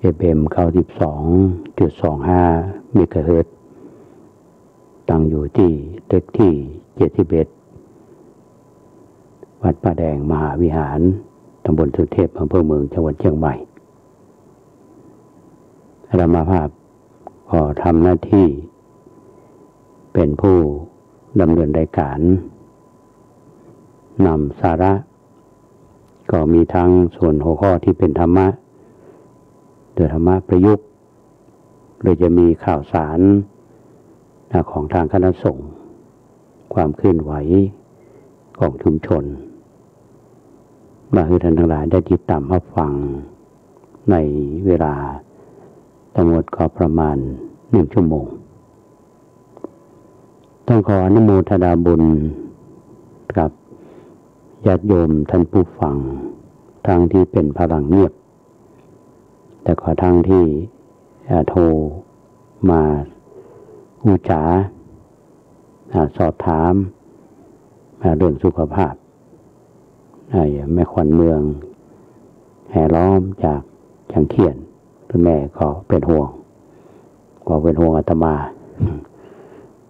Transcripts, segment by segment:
FM 92.25 เมกะเฮิรตซ์ตั้งอยู่ที่ตึกที่71วัดป่าแดงมหาวิหารตำบลสุเทพอำเภอเมืองจังหวัดเชียงใหม่อาตมาภาพขอทำหน้าที่เป็นผู้ดำเนินรายการนำสาระก็มีทั้งส่วนหัวข้อที่เป็นธรรมะโดยธรรมะประยุกต์โดยจะมีข่าวสารของทางคณะสงฆ์ความเคลื่อนไหวของชุมชนมาให้ท่านทั้งหลายได้ติดตามรับฟังในเวลาทั้งหมดก็ประมาณ1 ชั่วโมงต้องขออนุโมทนาบุญกับญาติโยมท่านผู้ฟังทั้งที่เป็นพลังเงียบแต่ขอทั้งที่โทรมาอุจาสอบถามเรื่องสุขภาพแม่ขวัญเมืองแห่ล้อมจากจังเขียนคุณแม่ก็เป็นห่วงอาตมา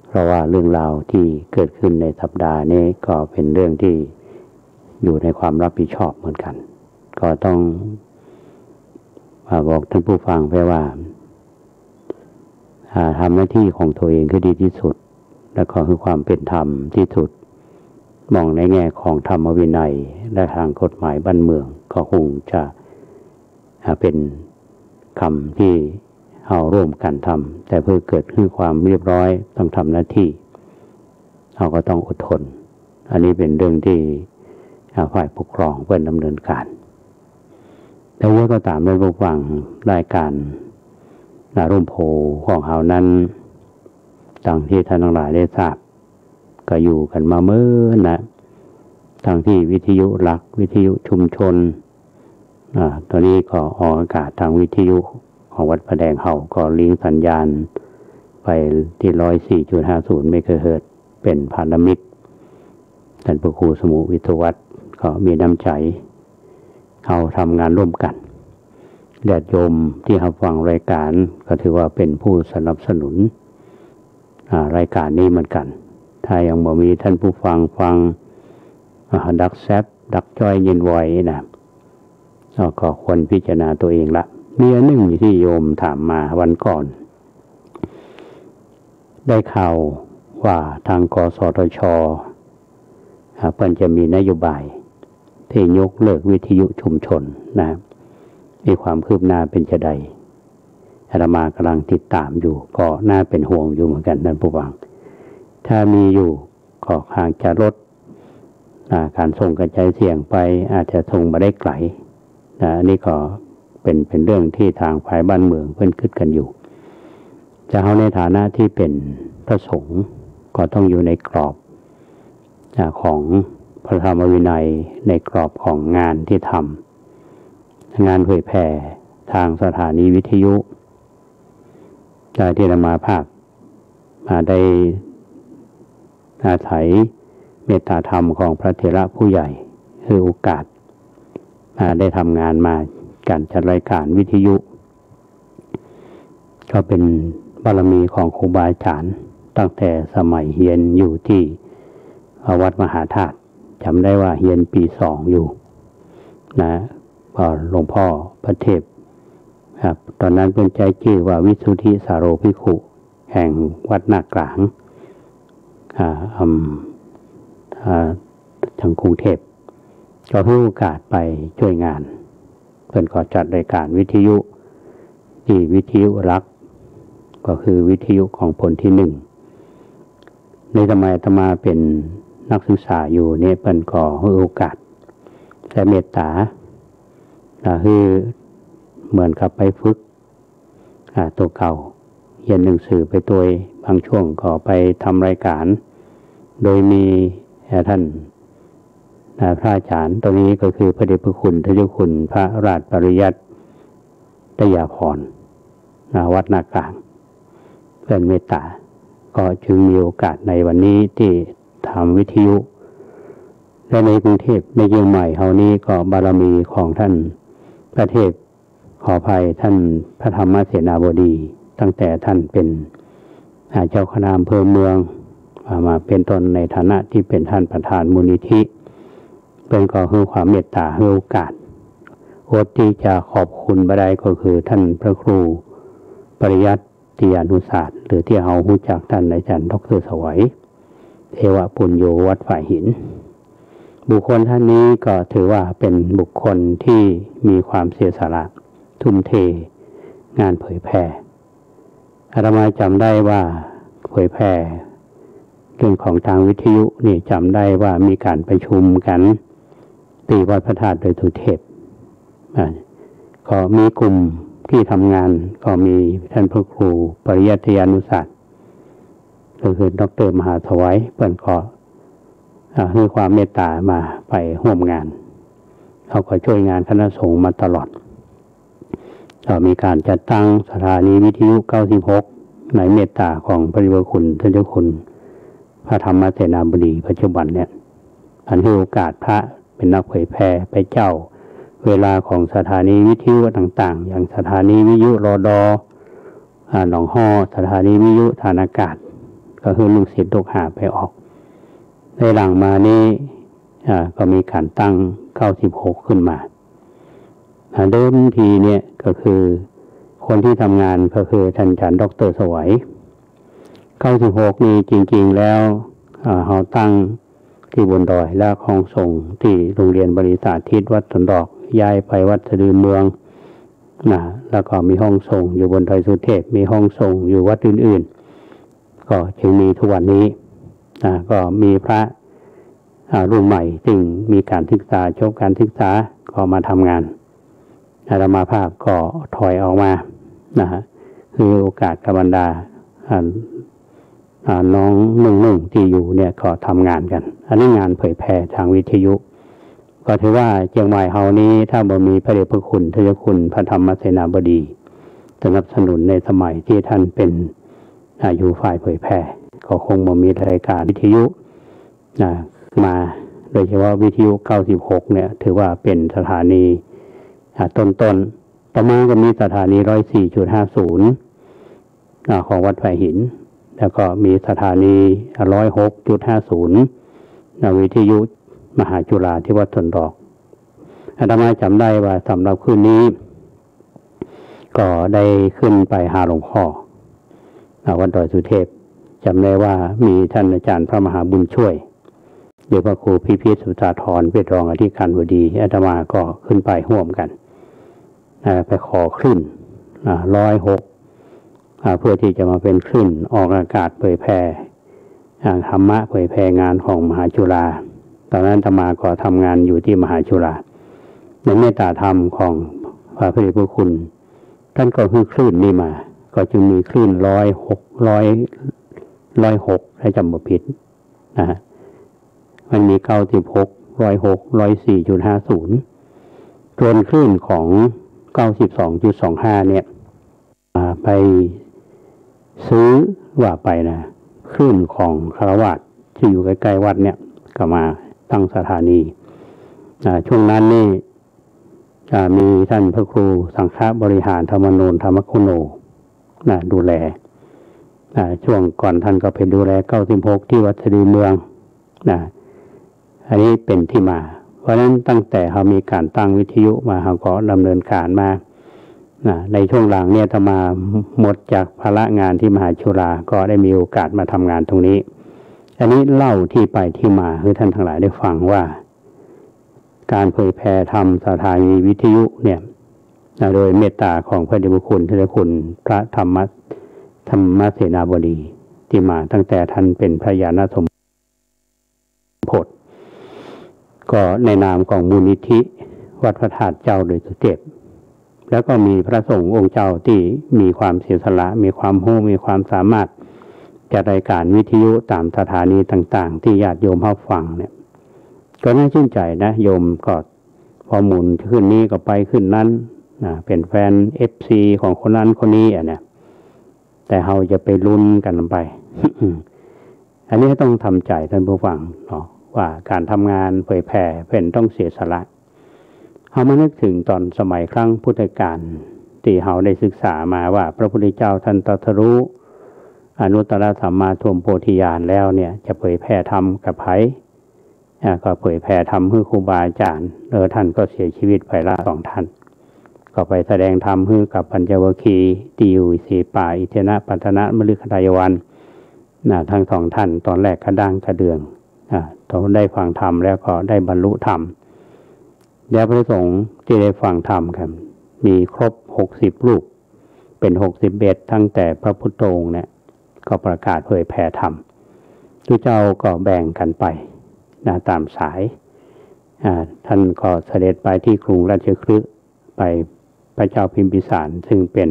เพราะว่าเรื่องราวที่เกิดขึ้นในสัปดาห์นี้ก็เป็นเรื่องที่อยู่ในความรับผิดชอบเหมือนกันก็ต้องบอกท่านผู้ฟังไปว่าทำหน้าที่ของตัวเองคือดีที่สุดและก็คือความเป็นธรรมที่สุดมองในแง่ของธรรมวินัยและทางกฎหมายบ้านเมืองก็คงจะเป็นคำที่เอาร่วมกันทำแต่เพื่อเกิดขึ้นความเรียบร้อยต้องทำหน้าที่เราก็ต้องอดทนอันนี้เป็นเรื่องที่ฝ่ายปกครองเพื่อดำเนินการแต่ว่าก็ตามในระหว่างรายการร่มโพของเรานั้นดังที่ท่านทั้งหลายได้ทราบก็อยู่กันมาเมื่อนะทั้งที่วิทยุหลักวิทยุชุมชนตอนนี้ก็ออกอากาศทางวิทยุของวัดป่าแดงเฮาก็ลิงก์สัญญาณไปที่ 104.50 เมกะเฮิรตซ์เป็นพันธมิตรท่านพระครูสมุวิทยวัฒน์ก็มีน้ำใจเอาทำงานร่วมกันญาติโยมที่รับฟังรายการก็ถือว่าเป็นผู้สนับสนุนรายการนี้เหมือนกันถ้ายังบ่มีท่านผู้ฟังดักแซบดักจอยเย็นไวนะก็ควรพิจารณาตัวเองละมีอันหนึ่งที่โยมถามมาวันก่อนได้ข่าวว่าทางกสทช.เพิ่นจะมีนโยบายที่ยกเลิกวิทยุชุมชนนะมีความคืบหน้าเป็นจะใดอาตมากำลังติดตามอยู่ก็น่าเป็นห่วงอยู่เหมือนกันท่านผู้ฟังถ้ามีอยู่ก็ทางจะลดการส่งกระจายเสียงไปอาจจะส่งมาได้ไกลอันนี้ก็เป็นเรื่องที่ทางฝ่ายบ้านเมืองเพิ่นคิดกันอยู่จะเอาในฐานะที่เป็นพระสงฆ์ก็ต้องอยู่ในกรอบของพระธรรมวินัยในกรอบของงานที่ทำงานเผยแผ่ทางสถานีวิทยุที่อาตมาภาพได้อาศัยเมตตาธรรมของพระเถระผู้ใหญ่คือโอกาสได้ทำงานมาการจัดรายการวิทยุก็เป็นบารมีของครูบาอาจารย์ตั้งแต่สมัยเรียนอยู่ที่วัดมหาธาตุจำได้ว่าเรียนปี 2อยู่นะหลวงพ่อพระเทพครับตอนนั้นเป็นใจชื่อว่าวิสุทธิสาโรภิกขุแห่งวัดนากลางทางกรุงเทพก็ให้โอกาสไปช่วยงานเพิ่นก็จัดรายการวิทยุที่วิทยุรักก็คือวิทยุของผลที่1ในสมัยอาตมาเป็นนักศึกษาอยู่เนี่ยเพิ่นก็ให้โอกาสและเมตตาคือเหมือนกับไปฝึกตัวเก่าเรียนหนังสือไปตัวบางช่วงก็ไปทำรายการโดยมีท่านพระอาจารย์ตรงนี้ก็คือพระเดชพระคุณทศคุณพระราชปริยัติตยาภรณ์วัดนากลางเป็นเมตตาก็จึงมีโอกาสในวันนี้ที่ทำวิทยุและในกรุงเทพในเชียงใหม่เฮานี้ก็บารมีของท่านพระเทพ ขออภัยท่านพระธรรมเสนาบดีตั้งแต่ท่านเป็นเจ้าคณะอำเภอเมืองมาเป็นตนในฐานะที่เป็นท่านประธานมูลนิธิเป็นก็คือความเมตตาให้โอกาสอดที่จะขอบคุณบดายก็คือท่านพระครูปริยัติยานุศาสตร์หรือที่เรารู้จักท่านอาจารย์ดร.สวัยเทวปุญโญวัดฝ่ายหินบุคคลท่านนี้ก็ถือว่าเป็นบุคคลที่มีความเสียสละทุ่มเทงานเผยแผ่อาตมาจำได้ว่าเผยแผ่เรื่องของทางวิทยุนี่จำได้ว่ามีการประชุมกันที่วัดพระธาตุดอยสุเทพก็มีกลุ่มที่ทำงานก็มีท่านพระครูปริยัติยานุศาสตร์ก็คือดร.มหาถวายเปิ่นก็ให้ความเมตตามาไปร่วมงานเขาก็ช่วยงานคณะสงฆ์มาตลอดก็มีการจัดตั้งสถานีวิทยุ96ในเมตตาของพระเดชพระคุณท่านเจ้าคุณพระธรรมเสนาบดีปัจจุบันเนี่ยอันให้โอกาสพระเป็นนักเผยแผ่ไปเจ้าเวลาของสถานีวิทยุต่างๆอย่างสถานีวิทยุรดหนองฮ้อสถานีวิทยุฐานอากาศก็คือลูกศิษย์ลูกหาไปออกในหลังมานี้ก็มีการตั้ง96ขึ้นมาเดิมทีเนี่ยก็คือคนที่ทำงานก็คือท่านอาจารย์ดร.สวัย96นี่จริงๆแล้วเขาตั้งที่บนดอยแล้วห้องส่งที่โรงเรียนบริษัททิศวัดสนดอกย้ายไปวัดสะดือเมืองแล้วก็มีห้องส่งอยู่บนดอยสุเทพมีห้องส่งอยู่วัดอื่นๆก็จึงมีทุกวันนี้ก็มีพระรุ่นใหม่ซึ่งมีการศึกษาจบการศึกษาก็มาทำงานอาตมาภาพก็ถอยออกมาคือโอกาสกับบรรดาน้องนุ่งที่อยู่เนี่ยก็ทำงานกันอันนี้งานเผยแผ่ทางวิทยุก็ถือว่าเชียงใหม่เฮานี้ถ้าบ่มีพระเดชพระคุณทศคุณพระธรรมเสนาบดีสนับสนุนในสมัยที่ท่านเป็นอยู่ฝ่ายเผยแผ่ก็คงบ่มีรายการวิทยุมาโดยเฉพาะวิทยุ96เนี่ยถือว่าเป็นสถานีต้นต่อมาก็มีสถานี 104.50 ของวัดฝ่ายหินแล้วก็มีสถานี 106.50 วิทยุมหาจุฬาที่วัดสนดอกอาตมาจำได้ว่าสำหรับคืนนี้ก็ได้ขึ้นไปหาหลวงพ่อวัดดอยสุเทพจำได้ว่ามีท่านอาจารย์พระมหาบุญช่วยเดี๋ยวพระครูพิพิธสุธาธรเป็นรองอธิการบดีอาตมาก็ขึ้นไปร่วมกันไปขอคลื่น106เพื่อที่จะมาเป็นคลื่นออกอากาศเผยแผ่ธรรมะเผยแผ่งานของมหาจุฬาตอนนั้นอาตมาก็ทำงานอยู่ที่มหาจุฬาในเมตตาธรรมของพระพุทธคุณท่านก็คือคลื่นนี้มาก็จึงมีคลื่น106ให้จำบ่ผิดมันมี96 106 104.50ส่วนคลื่นของ92.25เนี่ยไปซื้อว่าไปคลื่นของคฤหัสถ์ที่อยู่ใกล้ๆวัดเนี่ยก็มาตั้งสถานีช่วงนั้นนี่มีท่านพระครูสังฆบริหารธรรมโนนธรรมคุโนดูแลช่วงก่อนท่านก็ไปดูแล96ที่วัดสะดือเมืองอันนี้เป็นที่มาเพราะฉะนั้นตั้งแต่เขามีการตั้งวิทยุมาเขาก็ดำเนินการมาในช่วงหลังเนี่ยถ้ามาหมดจากภาระงานที่มหาจุฬาก็ได้มีโอกาสมาทำงานตรงนี้อันนี้เล่าที่ไปที่มาให้ท่านทั้งหลายได้ฟังว่าการเผยแผ่ธรรมสถานีวิทยุเนี่ยโดยเมตตาของพระเดชพระคุณทศคุณพระธรรมเสนาบดีที่มาตั้งแต่ท่านเป็นพระญาณสมโพธิก็ในนามของมูลนิธิวัดพระธาตุเจ้าโดยสุเทพแล้วก็มีพระสงฆ์องค์เจ้าที่มีความเสียสละมีความรู้มีความสามารถจัดรายการวิทยุตามสถานีต่างๆที่ญาติโยมรับฟังเนี่ยก็น่าชื่นใจนะโยมก็พอหมุนขึ้นนี้ก็ไปขึ้นนั้นเป็นแฟน FC ของคนนั้นคนนี้เนี่ยแต่เราจะไปลุ้นกันไป อันนี้ต้องทำใจท่านผู้ฟังเนาะว่าการทำงานเผยแผ่เป็นต้องเสียสละ เอามานึกถึงตอนสมัยครั้งพุทธกาลที่เราได้ศึกษามาว่าพระพุทธเจ้าท่านตรัสรู้อนุตตรสัมมาสัมโพธิญาณแล้วเนี่ยจะเผยแผ่ธรรมกับไผก็เผยแผ่ธรรมให้ครูบาอาจารย์ท่านก็เสียชีวิตไปละ2 ท่านก็ไปแสดงธรรมให้กับปัญจวัคคีย์ที่อยู่สีป่าอิเทนะปัตตนะมฤคทายวันทั้ง2 ท่านตอนแรกกระด้างกระเดืองตอนได้ฟังธรรมแล้วก็ได้บรรลุธรรมแล้วพระสงฆ์ที่ได้ฟังธรรมครับมีครบ60 รูปเป็น61ตั้งแต่พระพุทธองค์เนี่ยก็ประกาศเผยแผ่ธรรมทุกเจ้าก็แบ่งกันไปตามสายท่านก็เสด็จไปที่กรุงราชคฤห์ไปพระเจ้าพิมพิสารซึ่งเป็น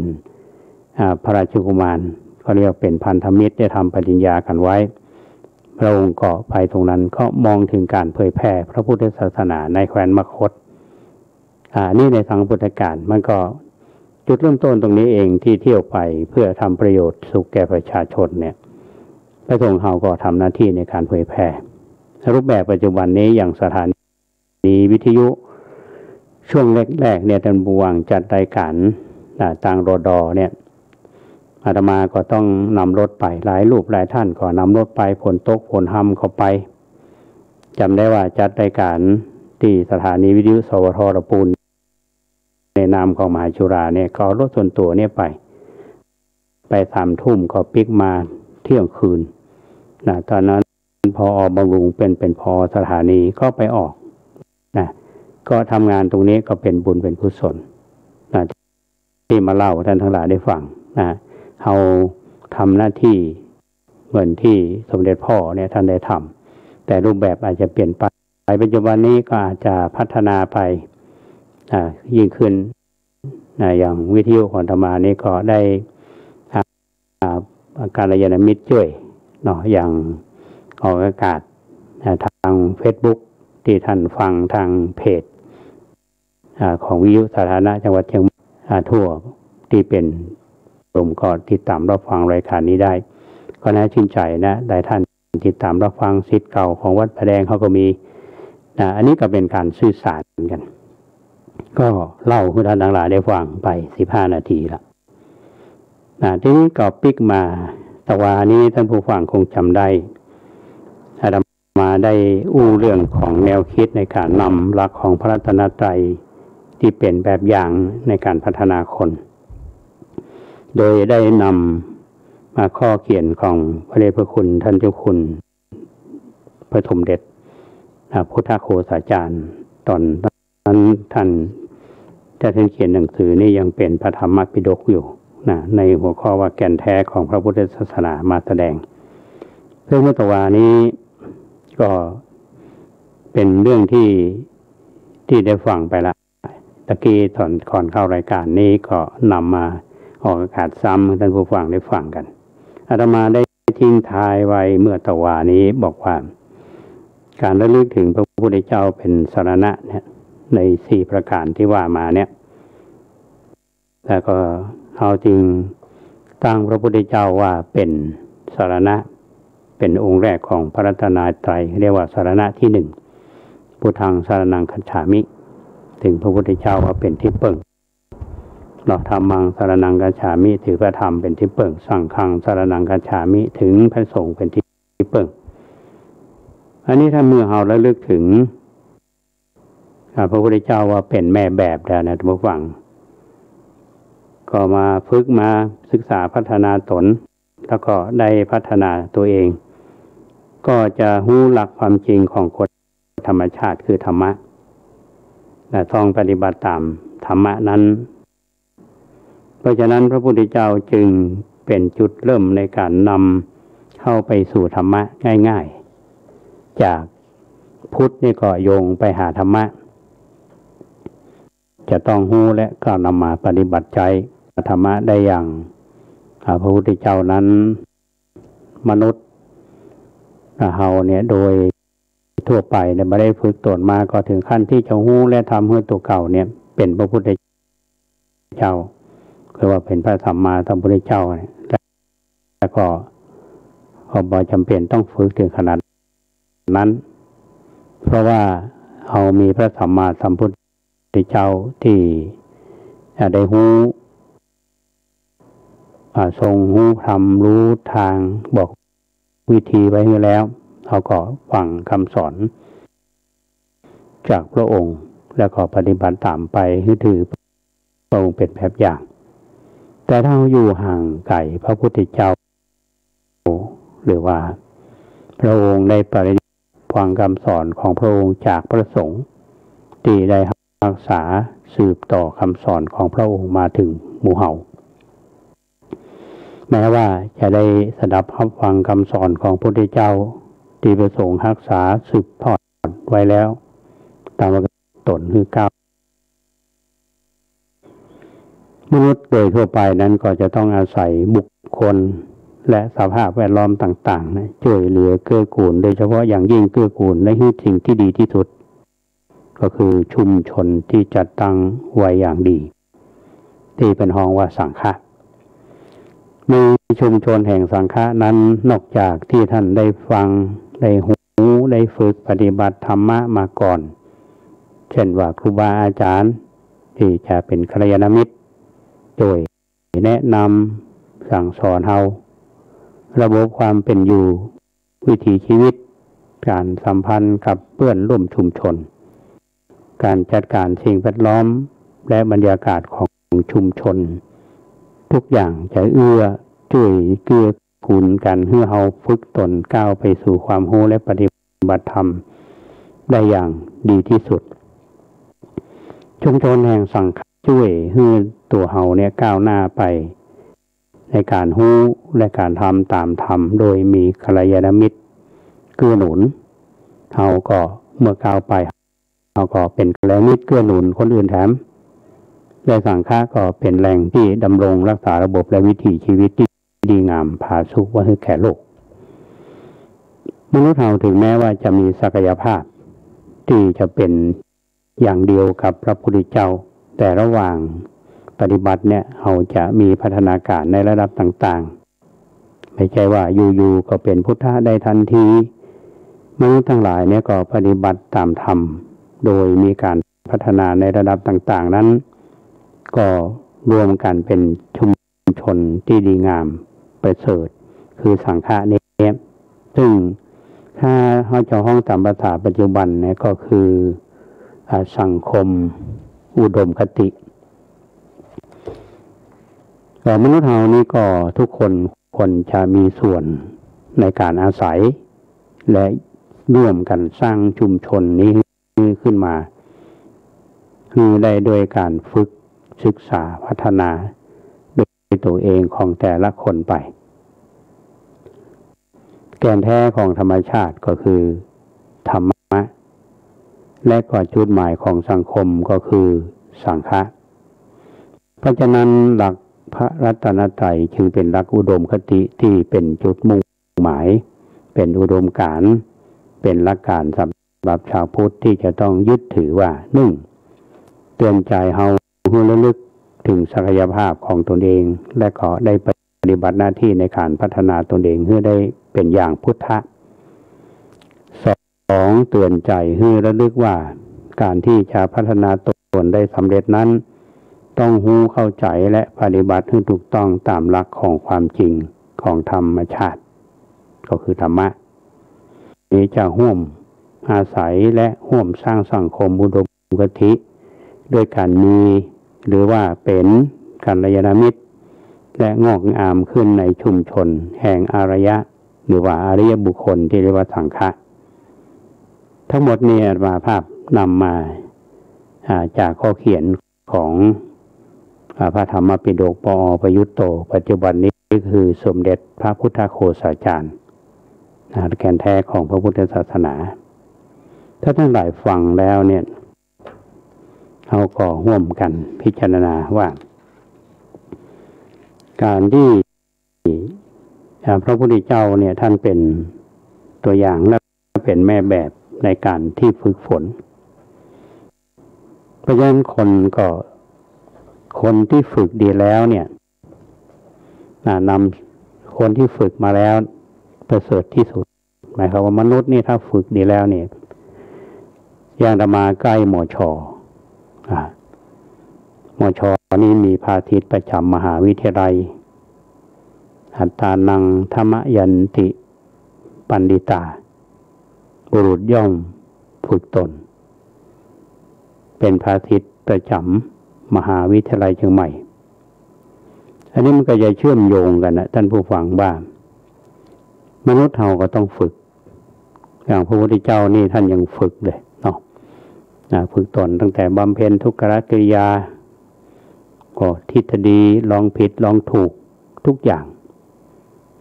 พระราชกุมารเขาเรียกเป็นพันธมิตรได้ทำปฏิญญากันไว้พระองค์ก็ไปตรงนั้นก็มองถึงการเผยแผ่พระพุทธศาสนาในแคว้นมคธนี่ในทางพุทธกาลมันก็จุดเริ่มต้นตรงนี้เองที่เที่ยวไปเพื่อทำประโยชน์สุขแก่ประชาชนเนี่ยพระสงฆ์เขาก็ทำหน้าที่ในการเผยแผ่รูปแบบปัจจุบันนี้อย่างสถานีวิทยุช่วงแรกๆเนี่ยท่านผู้ว่าจัดรายการต่างรดเนี่ยอาตมาก็ต้องนำรถไปหลายรูปหลายท่านก็นำรถไปฝนตกฝนห้ำเข้าไปจำได้ว่าจัดรายการที่สถานีวิทยุสวทระปูนในนามของมหาจุฬาเนี่ยก็รถส่วนตัวเนี่ยไป3 ทุ่มก็ปิกมาเที่ยงคืนตอนนั้นพอบำรุงเป็นพอสถานีก็ไปออกก็ทำงานตรงนี้ก็เป็นบุญเป็นกุศลที่มาเล่าท่านทั้งหลายได้ฟังเราทำหน้าที่เหมือนที่สมเด็จพ่อเนี่ยท่านได้ทำแต่รูปแบบอาจจะเปลี่ยนไปปัจจุบันนี้ก็อาจจะพัฒนาไปยิ่งขึ้นอย่างวิทยุของธรรมานี้ก็ได้การยานมิตรช่วยอย่างออกอากาศทาง Facebook ที่ท่านฟังทางเพจของวิทยุสาธารณะจังหวัดเชียงใหม่ทั่วที่เป็นรวมก็ติดตามรับฟังรายการนี้ได้ก็น่าชื่นใจนะได้ท่านติดตามรับฟังศิษย์เก่าของวัดพระแดงเขาก็มีอันนี้ก็เป็นการสื่อสารกันก็เล่าให้ท่านทั้งหลายได้ฟังไป15 นาทีละทีนี้ก็ปิกมาตะวานี้ท่านผู้ฟังคงจำได้อาตมาได้อู้เรื่องของแนวคิดในการนำหลักของพระรัตนตรัยที่เป็นแบบอย่างในการพัฒนาคนโดยได้นำมาข้อเขียนของพระเดชพระคุณท่านเจ้าคุณพระสมเด็จพุทธโฆษาจารย์ตอนนั้นท่านเขียนหนังสือนี่ยังเป็นพระธรรมปิฎกอยู่ในหัวข้อว่าแก่นแท้ของพระพุทธศาสนามาแสดงเรื่องมัตตวานี้ก็เป็นเรื่องที่ได้ฟังไปละตะกี้ตอนก่อนเข้ารายการนี้ก็นำมาออกอากาศซ้ำท่านผู้ฟังได้ฟังกันอาตมาได้ทิ้งท้ายไว้เมื่อตะวานี้บอกว่าการระลึกถึงพระพุทธเจ้าเป็นสรณะเนี่ยใน4 ประการที่ว่ามาเนี่ยแล้วก็เขาจึงตั้งพระพุทธเจ้าว่าเป็นสรณะเป็นองค์แรกของพระรัตนตรัยเรียกว่าสรณะที่1พุทธังสรณังคัจฉามิถึงพระพุทธเจ้าว่าเป็นที่พึ่งธรรมังสรณังคัจฉามิถือพระธรรมเป็นที่พึ่งสังฆังสรณังคัจฉามิถึงพระสงฆ์เป็นที่พึ่งอันนี้ถ้าเมื่อเราระลึกถึงพระพุทธเจ้าว่าเป็นแม่แบบแล้วนะท่านผู้ฟังก็มาฝึกมาศึกษาพัฒนาตนแล้วก็ได้พัฒนาตัวเองก็จะรู้หลักความจริงของกฎธรรมชาติคือธรรมะและต้องปฏิบัติตามธรรมะนั้นเพราะฉะนั้นพระพุทธเจ้าจึงเป็นจุดเริ่มในการนำเข้าไปสู่ธรรมะง่ายๆจากพุทธนี่ก็โยงไปหาธรรมะจะต้องรู้และก็นำมาปฏิบัติใจธรรมะได้อย่างพระพุทธเจ้านั้นมนุษย์เราเนี่ยโดยทั่วไปเนี่ยไม่ได้ฝึกตนมาก็ถึงขั้นที่จะรู้และทำให้ตัวเก่าเนี่ยเป็นพระพุทธเจ้าคือว่าเป็นพระสัมมาสัมพุทธเจ้าเนี่ยแล้วก็บ่จำเป็นต้องฝึกถึงขนาดนั้นเพราะว่าเรามีพระสัมมาสัมพุทธ ธเจ้าที่ได้หูทรงหูธรรมรู้ทางบอกวิธีไว้ให้แล้วเขาก็ฟังคำสอนจากพระองค์แล้วก็ปฏิบัติตามไปถือพระองค์เป็นแบบอย่างแต่ถ้าเราอยู่ห่างไกลพระพุทธเจ้าหรือว่าพระองค์ได้ปฏิบัติฟังคำสอนของพระองค์จากพระสงฆ์ที่ได้รักษาสืบต่อคำสอนของพระองค์มาถึงหมู่เฮาแม้ว่าจะได้สดับรับฟังคำสอนของพระพุทธเจ้าที่พระสงฆ์รักษาสืบทอดไว้แล้วตามตนคือก้าวมนุษย์โดยทั่วไปนั้นก็จะต้องอาศัยบุคคลและสภาพแวดล้อมต่างๆช่วยเหลือเกื้อกูลโดยเฉพาะอย่างยิ่งเกื้อกูลในสิ่งที่ดีที่สุดก็คือชุมชนที่จัดตั้งไว้อย่างดีที่เป็นห้องว่าสังฆะมีชุมชนแห่งสังฆะนั้นนอกจากที่ท่านได้ฟังได้หูได้ฝึกปฏิบัติธรรมะมาก่อนเช่นว่าครูบาอาจารย์ที่จะเป็นกัลยาณมิตรโดยแนะนำสั่งสอนเฮาระบบความเป็นอยู่วิถีชีวิตการสัมพันธ์กับเพื่อนร่วมชุมชนการจัดการสิ่งแวดล้อมและบรรยากาศของชุมชนทุกอย่างจะเอื้อช่วยเกื้อกูลกันให้เฮาฝึกตนก้าวไปสู่ความรู้และปฏิบัติธรรมได้อย่างดีที่สุดชุมชนแห่งสังฆะช่วยให้ตัวเฮาเนี่ยก้าวหน้าไปในการรู้และการทำตามธรรมโดยมีกัลยาณมิตรเกื้อหนุนเฮาก็เมื่อก้าวไปเฮาก็เป็นกัลยาณมิตรเกื้อหนุนคนอื่นแถมและสังฆะก็เป็นแหล่งที่ดำรงรักษาระบบและวิถีชีวิตที่ดีงามผาสุกไว้ให้แก่โลกมนุษย์เราถึงแม้ว่าจะมีศักยภาพที่จะเป็นอย่างเดียวกับพระพุทธเจ้าแต่ระหว่างปฏิบัติเนี่ยเราจะมีพัฒนาการในระดับต่างๆไม่ใช่ว่าอยู่ๆก็เป็นพุทธะได้ทันทีมนุษย์ทั้งหลายเนี่ยก็ปฏิบัติตามธรรมโดยมีการพัฒนาในระดับต่างๆนั้นก็รวมกันเป็นชุมชนที่ดีงามประเสริฐคือสังฆะนี้ซึ่งถ้าเราจะห้องตามภาษาปัจจุบันเนี่ยก็คือสังคมอุดมคติมนุษย์เรานี่ก็ทุกคนจะมีส่วนในการอาศัยและร่วมกันสร้างชุมชนนี้ขึ้นมาคือได้โดยการฝึกศึกษาพัฒนาโดยตัวเองของแต่ละคนไปแกนแท้ของธรรมชาติก็คือธรรมะและก็จุดหมายของสังคมก็คือสังฆะเพราะฉะนั้นหลักพระรัตนตรัยจึงเป็นหลักอุดมคติที่เป็นจุดมุ่งหมายเป็นอุดมการณ์เป็นหลักการสำหรับชาวพุทธที่จะต้องยึดถือว่า1เตือนใจเฮาให้ระลึกถึงศักยภาพของตนเองและก็ได้ปฏิบัติหน้าที่ในการพัฒนาตนเองให้ได้เป็นอย่างพุทธะ2เตือนใจให้ระลึกว่าการที่จะพัฒนาตนได้สำเร็จนั้นต้องรู้เข้าใจและปฏิบัติให้ถูกต้องตามหลักของความจริงของธรรมชาติก็คือธรรมะนี้จะร่วมอาศัยและร่วมสร้างสังคมอุดมคติด้วยการมีหรือว่าเป็นกัลยาณมิตรและงอกงามขึ้นในชุมชนแห่งอารยะหรือว่าอริยบุคคลที่เรียกว่าสังฆะทั้งหมดนี้อาตมาภาพนำมาจากข้อเขียนของพระธรรมปิฎกปอประยุตโตปัจจุบันนี้คือสมเด็จพระพุทธโฆษาจารย์แกนแท้ของพระพุทธศาสนาถ้าท่านหลายฟังแล้วเนี่ยเราก็ร่วมกันพิจารณาว่าการที่พระพุทธเจ้าเนี่ยท่านเป็นตัวอย่างและเป็นแม่แบบในการที่ฝึกฝนเพราะฉะนั้นคนที่ฝึกดีแล้วเนี่ยนำคนที่ฝึกมาแล้วประเสริฐที่สุดหมายความว่ามนุษย์นี่ถ้าฝึกดีแล้วเนี่ยอย่างอาตมาใกล้หมอชอ มช.นี้มีพระอาทิตย์ประจำมหาวิทยาลัยอัตตานังธรรมยันติปันดิตาบุรุษย่อมฝึกตนเป็นพระอาทิตย์ประจำมหาวิทยาลัยเชียงใหม่อันนี้มันก็จะเชื่อมโยงกันนะท่านผู้ฟังบ้างมนุษย์เราก็ต้องฝึกอย่างพระพุทธเจ้านี่ท่านยังฝึกเลยเนาะฝึกตนตั้งแต่บำเพ็ญทุกขกิริยาก็ทฤษฎีลองผิดลองถูกทุกอย่าง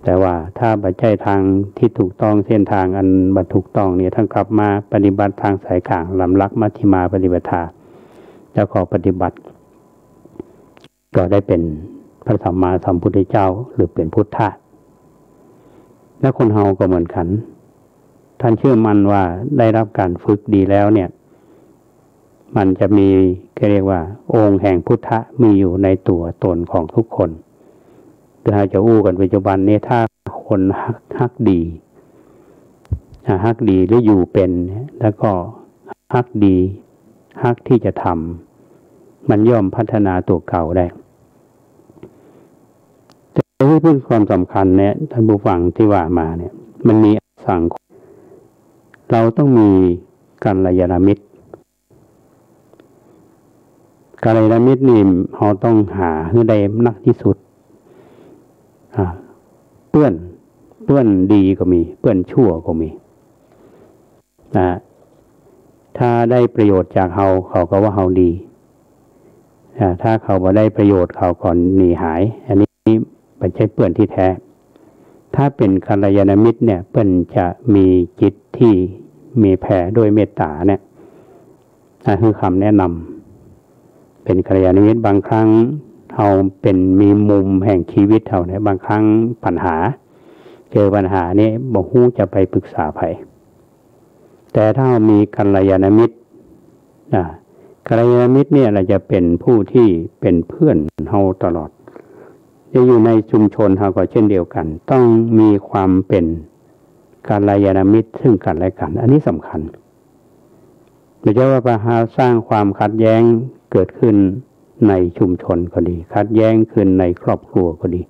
แต่ว่าถ้าปัจจัยทางที่ถูกต้องเส้นทางอันบัถูกต้องเนี่ยท่านกลับมาปฏิบัติทางสายกลางลำลักมัชฌิมาปฏิปทาแล้วก็ปฏิบัติก็ได้เป็นพระสัมมาสัมพุทธเจ้าหรือเป็นพุทธะและคนเฮาก็เหมือนกันท่านเชื่อมั่นว่าได้รับการฝึกดีแล้วเนี่ยมันจะมีเรียกว่าองค์แห่งพุทธะมีอยู่ในตัวตนของทุกคนถ้าจะอู้กันปัจจุบันนี้ถ้าคนฮักดีฮักดีหรืออยู่เป็นแล้วก็ฮักดีฮักที่จะทำมันย่อมพัฒนาตัวเก่าได้แต่ที่พูดความสำคัญเนี่ยท่านผู้ฟังที่ว่ามาเนี่ยมันมีสังคมเราต้องมีกัลยาณมิตรกัลยาณมิตรนี่เราต้องหาให้ได้นักที่สุดเพื่อนดีก็มีเพื่อนชั่วก็มีถ้าได้ประโยชน์จากเขาก็ว่าเราดีถ้าเขาบ่ได้ประโยชน์เขาก่อนหนีหายอันนี้ไม่ใช่เพื่อนที่แท้ถ้าเป็นกัลยาณมิตรเนี่ยเพื่อนจะมีจิตที่มีแผ่ด้วยเมตตาเนี่ยคือคำแนะนำเป็นกัลยาณมิตรบางครั้งเราเป็นมีมุมแห่งชีวิตเราเนี่ยบางครั้งปัญหาเจอปัญหานี้บ่ฮู้จะไปปรึกษาใครแต่ถ้ามีกัลยาณมิตรกัลยาณมิตรเนี่ยเราจะเป็นผู้ที่เป็นเพื่อนเราตลอดจะอยู่ในชุมชนเราก็เช่นเดียวกันต้องมีความเป็นกัลยาณมิตรซึ่งกันและกันอันนี้สำคัญไม่ใช่ว่าปัญหาสร้างความขัดแย้งเกิดขึ้นในชุมชนก็ดีขัดแย้งขึ้นในครอบครัวก็ดี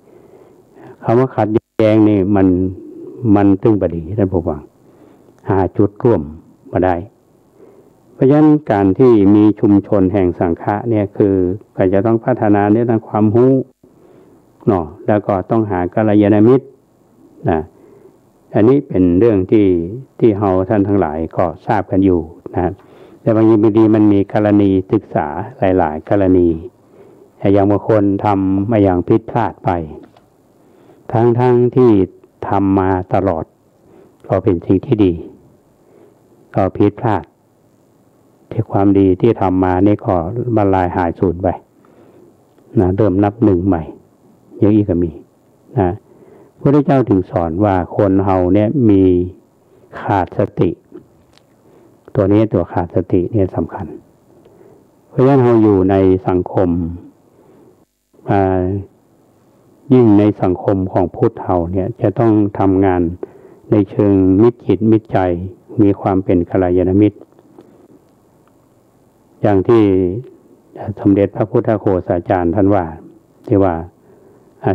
คำว่าขัดแย้งนี่มันตึงบดีท่านผู้ฟังหาจุดร่วมมาได้เพราะฉะนั้นการที่มีชุมชนแห่งสังฆะเนี่ยคือก็จะต้องพัฒนาในด้านความรู้เนาะแล้วก็ต้องหากัลยาณมิตรอันนี้เป็นเรื่องที่เฮาท่านทั้งหลายก็ทราบกันอยู่นะแต่บางทีมันมีกรณีศึกษาหลายๆกรณีอย่างบางคนทำมาอย่างผิดพลาดไปทั้งที่ทำมาตลอดก็เป็นสิ่งที่ดีก็ผิดพลาดที่ความดีที่ทำมานี่ก็บรรลัยหายสูญไปเริ่มนับหนึ่งใหม่อย่างนี้ก็มีพระพุทธเจ้าถึงสอนว่าคนเฮาเนี่ยมีขาดสติตัวนี้ตัวขาดสติเนี่ยสำคัญเพราะฉะนั้นเราอยู่ในสังคมยิ่งในสังคมของพุทธเราเนี่ยจะต้องทำงานในเชิงมิตรจิตมิตรใจมีความเป็นกัลยาณมิตรอย่างที่สมเด็จพระพุทธโฆษาจารย์ท่านว่าที่ว่า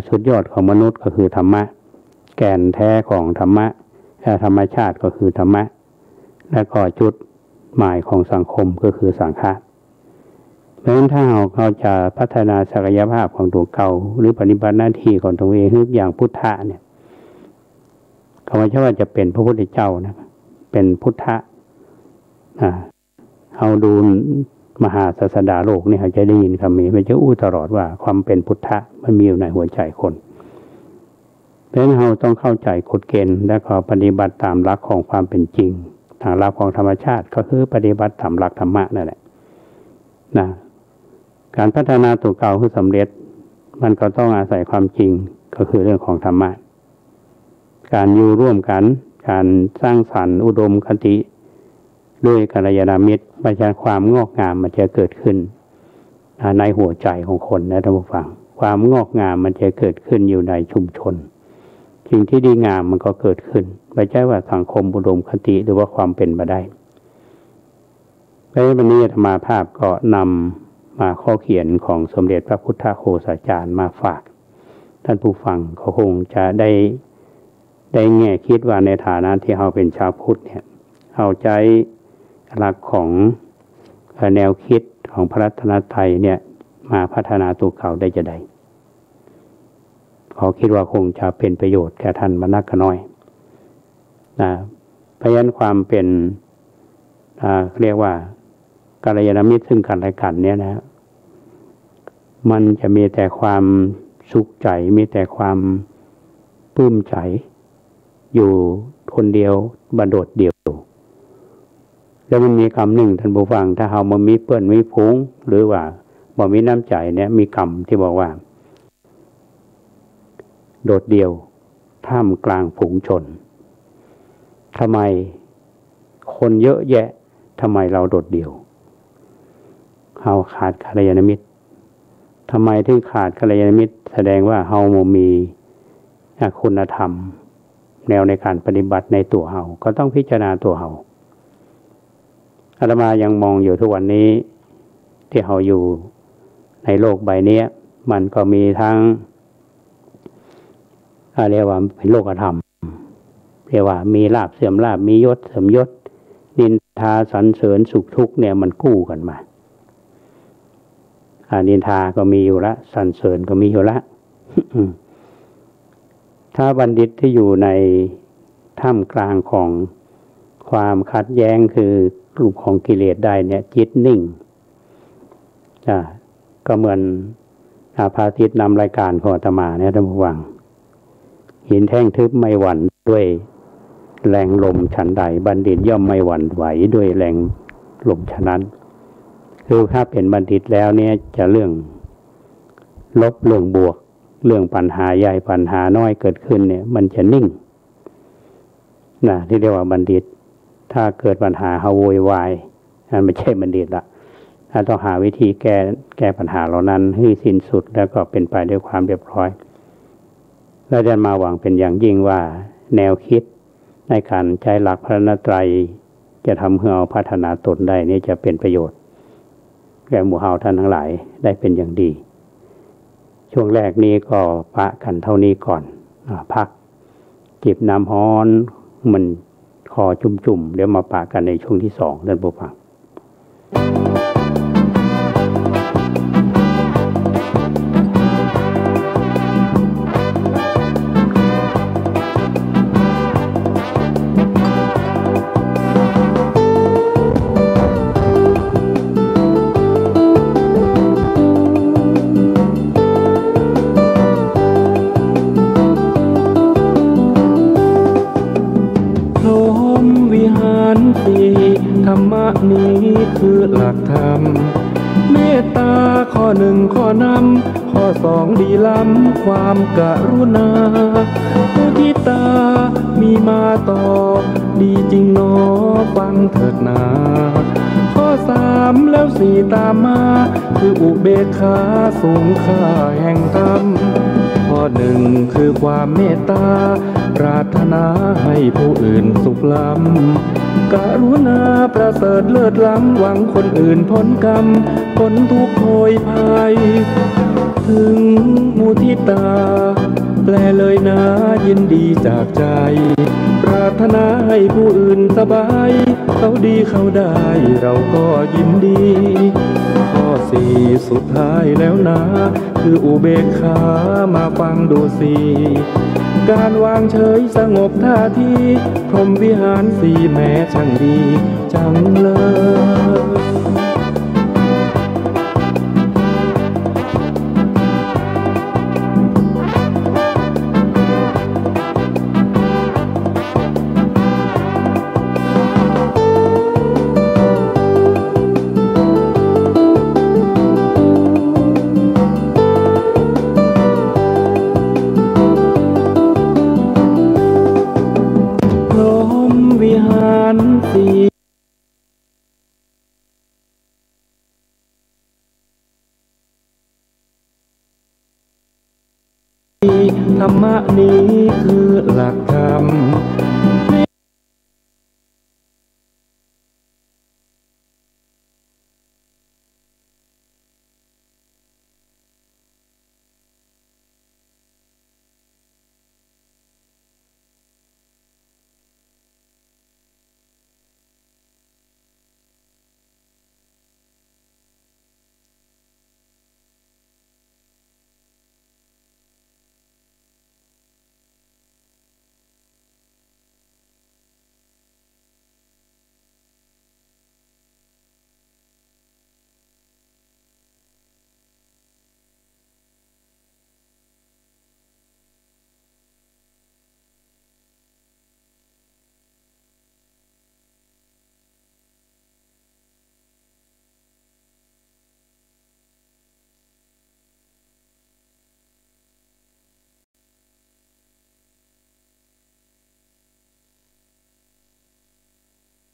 สุดยอดของมนุษย์ก็คือธรรมะแก่นแท้ของธรรมะธรรมชาติก็คือธรรมะและก็จุดหมายของสังคมก็คือสังฆะเพราะฉะนั้นถ้าเราจะพัฒนาศักยภาพของตัวเก่าหรือปฏิบัติหน้าที่ของตัวเองอย่างพุทธะเนี่ยเขาไม่ใช่ว่าจะเป็นพระพุทธเจ้านะเป็นพุทธะเอาดูมหาศาสดาโลกนี่เขาจะได้ยินคำนี้มันจะอู้ตลอดว่าความเป็นพุทธะมันมีอยู่ในหัวใจคนเพราะฉะนั้นเราต้องเข้าใจกฎเกณฑ์และก็ปฏิบัติตามหลักของความเป็นจริงทางหลักของธรรมชาติก็คือปฏิบัติตามหลักธรรมะนั่นแหละการพัฒนาตัวเก่าให้สำเร็จมันก็ต้องอาศัยความจริงก็คือเรื่องของธรรมะการอยู่ร่วมกันการสร้างสรรค์อุดมคติด้วยกัลยาณมิตรประชาความงอกงามมันจะเกิดขึ้นในหัวใจของคนนะท่านผู้ฟังความงอกงามมันจะเกิดขึ้นอยู่ในชุมชนสิ่งที่ดีงามมันก็เกิดขึ้นไม่ใช่ว่าสังคมอุดมคติหรือว่าความเป็นมาได้ วันนี้อาตมาภาพก็นำมาข้อเขียนของสมเด็จพระพุทธโฆษาจารย์มาฝากท่านผู้ฟังเขาคงจะได้แง่คิดว่าในฐานะที่เราเป็นชาวพุทธเนี่ยเอาใจหลักของแนวคิดของพระรัตนตรัยเนี่ยมาพัฒนาตัวเขาได้จะได้เขาคิดว่าคงจะเป็นประโยชน์แก่ท่านมานักน้อยนะเพราะฉะนั้นความเป็นเรียกว่ากัลยาณมิตรซึ่งกันและกันเนี่ยนะมันจะมีแต่ความสุขใจมีแต่ความปลื้มใจอยู่คนเดียวบันโดดเดี่ยวแล้วมันมีคำหนึ่งท่านผู้ฟังถ้าเรามามีเพื่อนมีฝูงหรือว่าบ่มีน้ำใจเนี่ยมีคำที่บอกว่าโดดเดี่ยวท่ามกลางฝูงชนทำไมคนเยอะแยะทำไมเราโดดเดี่ยวเราขาดกัลยาณมิตรทำไมถึงขาดกัลยาณมิตรแสดงว่าเรามีคุณธรรมแนวในการปฏิบัติในตัวเราก็ต้องพิจารณาตัวเราอาตมายังมองอยู่ทุกวันนี้ที่เราอยู่ในโลกใบนี้มันก็มีทั้งเรียกว่าเป็นโลกธรรมเรียกว่ามีลาภเสื่อมลาภมียศเสื่อมยศนินทาสรรเสริญสุขทุกข์เนี่ยมันกู้กันมานินทาก็มีอยู่ละสรรเสริญก็มีอยู่ละ ถ้าบัณฑิตที่อยู่ในท่ามกลางของความขัดแย้งคือรูปของกิเลสได้เนี่ยจิตนิ่งก็เหมือนพระอาทิตย์นำรายการของอาตมาเนี่ยท่านผู้ฟังหินแท่งทึบไม่หวั่นด้วยแรงลมฉันใดบัณฑิตย่อมไม่หวั่นไหวด้วยแรงลมฉะนั้นคือถ้าเป็นบัณฑิตแล้วเนี่ยจะเรื่องลบเรื่องบวกเรื่องปัญหาใหญ่ปัญหาน้อยเกิดขึ้นเนี่ยมันจะนิ่งที่เรียกว่าบัณฑิตถ้าเกิดปัญหาโวยวายนั่นไม่ใช่บัณฑิตละถ้าต้องหาวิธีแก้ปัญหาเหล่านั้นให้สิ้นสุดแล้วก็เป็นไปด้วยความเรียบร้อยและจะมาหวังเป็นอย่างยิ่งว่าแนวคิดในการใช้หลักพระรัตนตรัยจะทำให้เราพัฒนาตนได้นี่จะเป็นประโยชน์แก่หมู่เฮาท่านทั้งหลายได้เป็นอย่างดีช่วงแรกนี้ก็ปะกันเท่านี้ก่อนพักจิบน้ำฮ้อนมันคอจุ่มๆเดี๋ยวมาปะกันในช่วงที่สองท่านผู้ฟัง ธรรมะนี้คือหลักธรรมเมตตาข้อหนึ่งข้อนำข้อสองดีล้ำความกรุณามุทิตามีมาต่อดีจริงหนอฟังเถิดนาข้อสามแล้วสี่ตามมาคืออุเบกขาสูงค่าแห่งธรรมข้อหนึ่งคือความเมตตาปรารถนาให้ผู้อื่นสุขล้ำกรุณาประเสริฐเลิศล้ำหวังคนอื่นพ้นกรรมพ้นทุกข์โผยภัยถึงมุทิตาแปลเลยนะยินดีจากใจปรารถนาให้ผู้อื่นสบายเขาดีเขาได้เราก็ยินดีข้อสี่สุดท้ายแล้วนะคืออุเบกขามาฟังดูสิการวางเฉยสงบท่าทีพรหมวิหารสี่แม้ช่างดีจังเลยธรรมะนี้คือหลักธรรมเมตตาข้อหนึ่งข้อนำข้อสองดีล้ำความกรุณามุทิตามีมาต่อดีจริงหนอฟังเถิดนาข้อสามแล้วสี่ตามมาคืออุเบกขาสูงค่าแห่งธรรมข้อหนึ่งคือความเมตตาปรารถนาให้ผู้อื่นสุขล้ำกรุณาประเสริฐเลิศล้ำหวังคนอื่นพ้นกรรมพ้นทุกข์โผยภัยถึงมุทิตาแปลเลยนะยินดีจากใจปรารถนาให้ผู้อื่นสบายเขาดีเขาได้เราก็ยินดีข้อสี่สุดท้ายแล้วนะคืออุเบกขามาฟังดูสิการวางเฉยสงบท่าทีพรหมวิหารสี่แม้ช่างดีจังเลย โยมวิหารสีธรรมะนี้คือหลักธรรม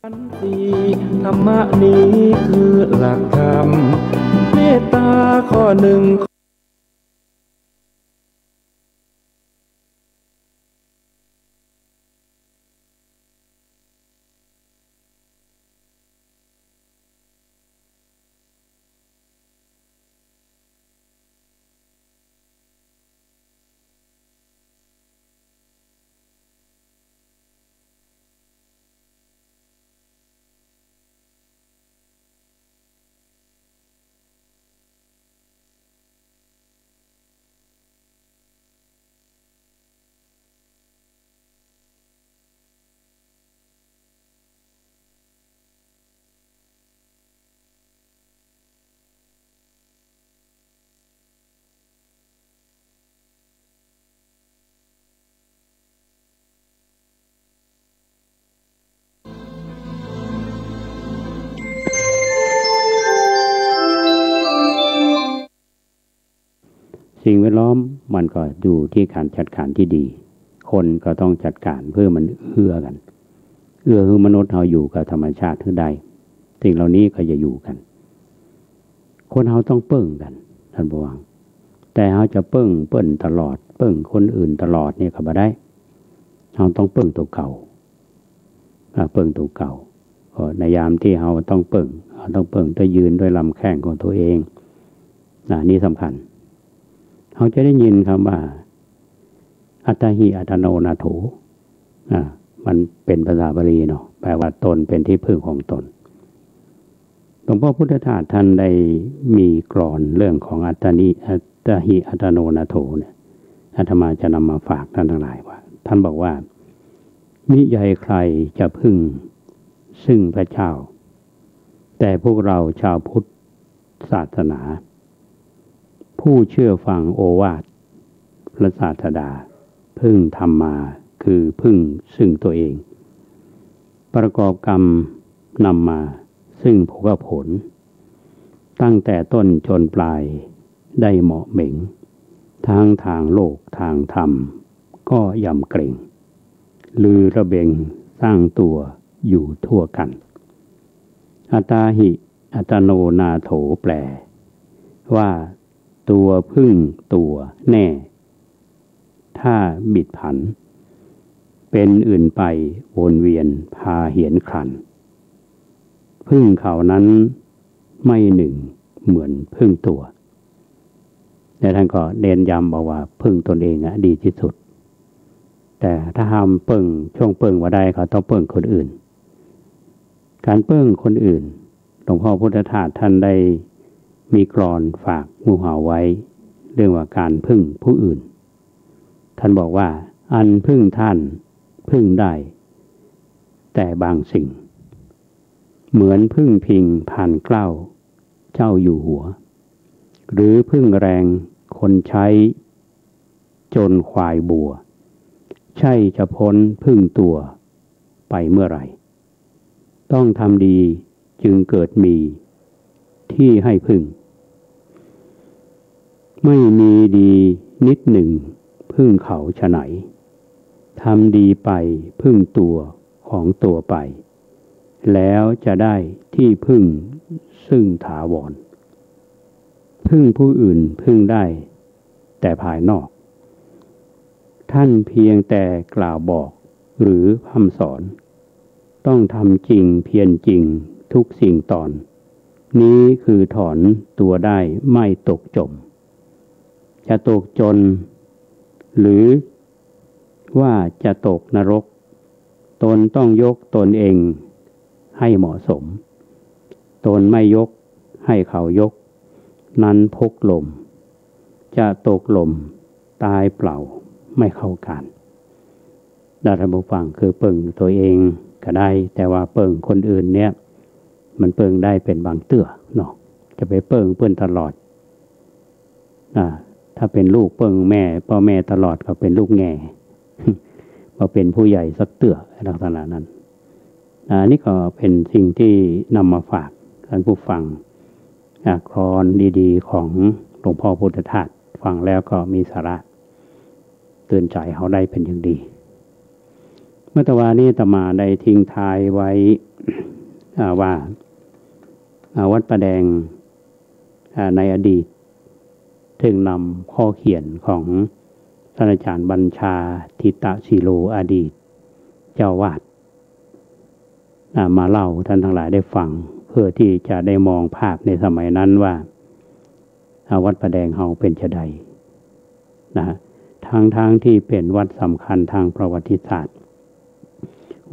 ขันธ์สี่ธรรมะนี้คือหลักธรรมเมตตาข้อหนึ่งสิ่งแวดล้อมมันก็อยู่ที่การจัดการที่ดีคนก็ต้องจัดการเพื่อมันเอื้อกันคือมนุษย์เราอยู่กับธรรมชาติทั้งใดสิ่งเหล่านี้ก็จะอยู่กันคนเราต้องเปิ้งกันท่านผู้ฟังแต่เราจะเปิ้นตลอดเปิ้งคนอื่นตลอดเนี่ยก็บ่ได้เราต้องเปิ้งตัวเก่าเปิ้งตัวเก่าก็ในยามที่เราต้องเปิ้งด้วยยืนด้วยลำแข้งของตัวเองนี่สำคัญเขาจะได้ยินคำว่าอัตตหิอัตโนนาโถมันเป็นภาษาบาลีเนาะแปลว่าตนเป็นที่พึ่งของตนหลวงพ่อพุทธทาสท่านได้มีกลอนเรื่องของอัตตหิอัตโนนาโถเนี่ยอาตมาจะนำมาฝากท่านทั้งหลายว่าท่านบอกว่ามิใหญ่ใครจะพึ่งซึ่งพระเจ้าแต่พวกเราชาวพุทธศาสนาผู้เชื่อฟังโอวาทพระศาสดาพึ่งธรรมมาคือพึ่งซึ่งตัวเองประกอบกรรมนำมาซึ่งผลตั้งแต่ต้นจนปลายได้เหมาะเหม่งทั้งทางโลกทางธรรมก็ยำเกรงลือระเบงสร้างตัวอยู่ทั่วกันอัตตาหิอัตโนนาโถแปลว่าตัวพึ่งตัวแน่ถ้าบิดผันเป็นอื่นไปวนเวียนพาเหียนครันพึ่งเขานั้นไม่หนึ่งเหมือนพึ่งตัวแต่ท่านก็เน้นย้ำบอกว่าพึ่งตนเองดีที่สุดแต่ถ้าห้ามเปิ้งช่วงเปิ้งว่าได้เขาต้องเปิ้งคนอื่นการเปิ้งคนอื่นหลวงพ่อพุทธทาสท่านได้มีกลอนฝากหมู่เฮาไว้เรื่องว่าการพึ่งผู้อื่นท่านบอกว่าอันพึ่งท่านพึ่งได้แต่บางสิ่งเหมือนพึ่งพิงผ่านเกล้าเจ้าอยู่หัวหรือพึ่งแรงคนใช้จนควายบัวใช่จะพ้นพึ่งตัวไปเมื่อไหร่ต้องทำดีจึงเกิดมีที่ให้พึ่งไม่มีดีนิดหนึ่งพึ่งเขาฉะไหนทำดีไปพึ่งตัวของตัวไปแล้วจะได้ที่พึ่งซึ่งถาวรพึ่งผู้อื่นพึ่งได้แต่ภายนอกท่านเพียงแต่กล่าวบอกหรือพร่ำสอนต้องทำจริงเพียรจริงทุกสิ่งตอนนี้คือถอนตัวได้ไม่ตกจมจะตกจนหรือว่าจะตกนรกตนต้องยกตนเองให้เหมาะสมตนไม่ยกให้เขายกนั้นพกลมจะตกลมตายเปล่าไม่เข้ากันดัชบุฟังคือเปิ่งตัวเองก็ได้แต่ว่าเปิ่งคนอื่นเนี่ยมันเปิ่งได้เป็นบางเตื้อเนาะจะไปเปิ่งเปิ้นตลอดถ้าเป็นลูกเปิ่งแม่พ่อแม่ตลอดก็เป็นลูกแง่ มาเป็นผู้ใหญ่สักเตื้อลักษณะนั้นนี่ก็เป็นสิ่งที่นำมาฝากท่านผู้ฟังกลอนดีๆของหลวงพ่อพุทธทาสฟังแล้วก็มีสาระเตือนใจเขาได้เป็นอย่างดีเมื่อตะวันนี้อาตมาได้ทิ้งท้ายไว้ ว่าวัดประแดงในอดีตถึงนำข้อเขียนของท่านอาจารย์บัญชาทิตศิโลอดีตเจ้าวาดมาเล่าท่านทั้งหลายได้ฟังเพื่อที่จะได้มองภาพในสมัยนั้นว่าวัดประแดงเฮาเป็นจะใดนะทางที่เป็นวัดสำคัญทางประวัติศาสตร์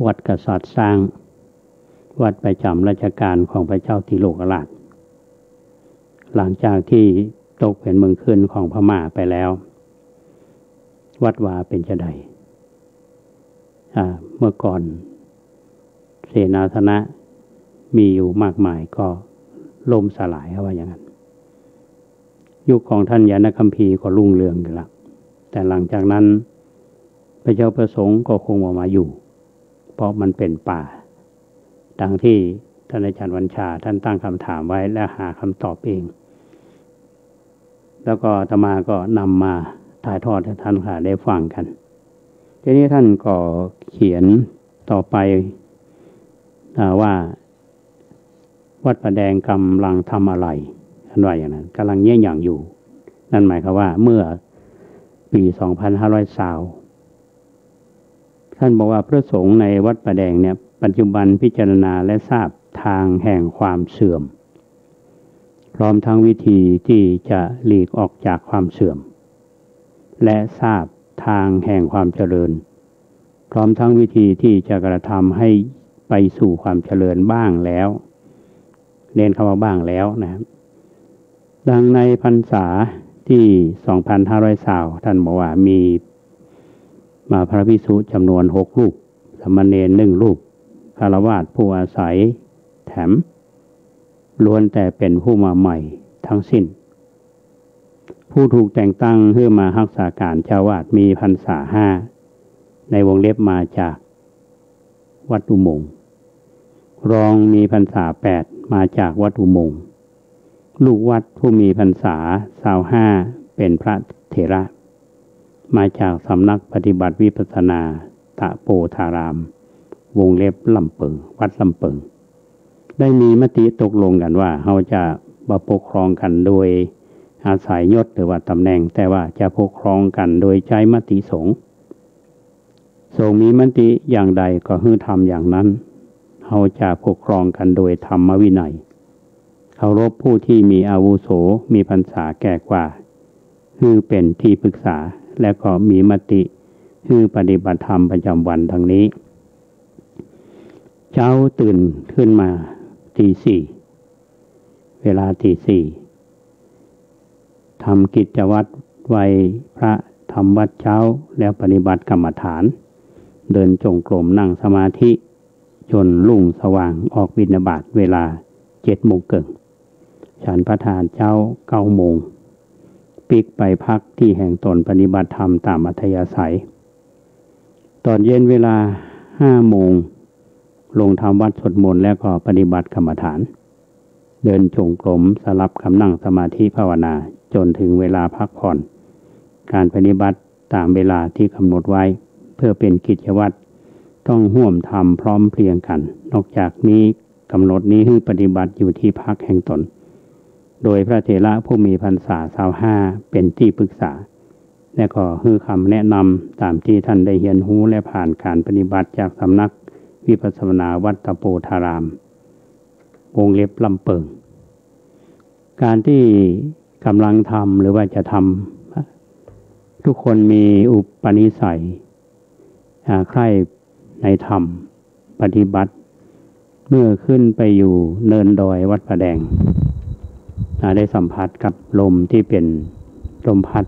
วัดกษัตริย์สร้างวัดประจำราชการของพระเจ้าติโลกราชหลังจากที่ตกเป็นเมืองขึ้นของพม่าไปแล้ววัดวาเป็นจะใดเมื่อก่อนเสนาสนะมีอยู่มากมายก็ล่มสลายว่าอย่างนั้นยุคของท่านยานคัมภีร์ก็รุ่งเรืองอยู่ละแต่หลังจากนั้นพระเจ้าประสงค์ก็คงมาอยู่เพราะมันเป็นป่าดังที่ท่านอาจารย์วัญชาท่านตั้งคำถามไว้และหาคำตอบเองแล้วก็อาตมาก็นำมาถ่ายทอดให้ท่านได้ฟังกันทีนี้ท่านก็เขียนต่อไปว่าวัดประแดงกำลังทำอะไรท่านว่าอย่างนั้นกำลังเยี่ยงอย่างอยู่นั่นหมายความว่าเมื่อปี2520ท่านบอกว่าพระสงฆ์ในวัดประแดงเนี่ยปัจจุบันพิจารณาและทราบทางแห่งความเสื่อมพร้อมทั้งวิธีที่จะหลีกออกจากความเสื่อมและทราบทางแห่งความเจริญพร้อมทั้งวิธีที่จะกระทำให้ไปสู่ความเจริญบ้างแล้วเน้นคำว่าบ้างแล้วนะครับดังในพรรษาที่2520ท่านบอกว่ามีมาพระภิกษุจำนวน6รูปสามเณร1รูปฆราวาสผู้อาศัยแถมล้วนแต่เป็นผู้มาใหม่ทั้งสิ้นผู้ถูกแต่งตั้งเพื่อมารักษาการเจ้าวาดมีพรรษา5ในวงเล็บมาจากวัดอุโมงค์รองมีพรรษา8มาจากวัดอุโมงค์ลูกวัดผู้มีพรรษา25เป็นพระเถระมาจากสำนักปฏิบัติวิปัสสนาตะโปธารามวงเล็บลำเปิงวัดลำเปิงได้มีมติตกลงกันว่าเราจะปกครองกันโดยอาศัยยศหรือว่าตำแหน่งแต่ว่าจะปกครองกันโดยใช้มติสงฆ์มีมติอย่างใดก็ให้ทำอย่างนั้นเราจะปกครองกันโดยธรรมวินัยเคารพผู้ที่มีอาวุโสมีพรรษาแก่กว่าคือเป็นที่ปรึกษาและก็มีมติคือปฏิบัติธรรมประจำวันทั้งนี้เช้าตื่นขึ้นมาตี 4เวลาตี 4ทำกิจวัตรไหว้พระทำวัดเช้าแล้วปฏิบัติกรรมฐานเดินจงกรมนั่งสมาธิจนรุ่งสว่างออกบิณฑบาตเวลา7 โมงเกิงฉันพระทานเช้า9 โมงปิกไปพักที่แห่งตนปฏิบัติธรรมตามอัธยาศัยตอนเย็นเวลา5 โมงลงทำวัดสวดมนต์แล้วก็ปฏิบัติกรรมฐานเดินจงกรมสลับคำนั่งสมาธิภาวนาจนถึงเวลาพักผ่อนการปฏิบัติตามเวลาที่กำหนดไว้เพื่อเป็นกิจวัตรต้องร่วมทำพร้อมเพรียงกันนอกจากนี้กำหนดนี้ให้ปฏิบัติอยู่ที่พักแห่งตนโดยพระเถระผู้มีพรรษา25เป็นที่ปรึกษาและก็ให้คำแนะนำตามที่ท่านได้เรียนรู้และผ่านการปฏิบัติจากสำนักวิปัสสนาวัดตะโปธารามวงเล็บลำเปิงการที่กำลังทำหรือว่าจะทำทุกคนมีอุปนิสัยใคร่ในธรรมปฏิบัติเมื่อขึ้นไปอยู่เนินดอยวัดประแดงได้สัมผัสกับลมที่เป็นลมพัด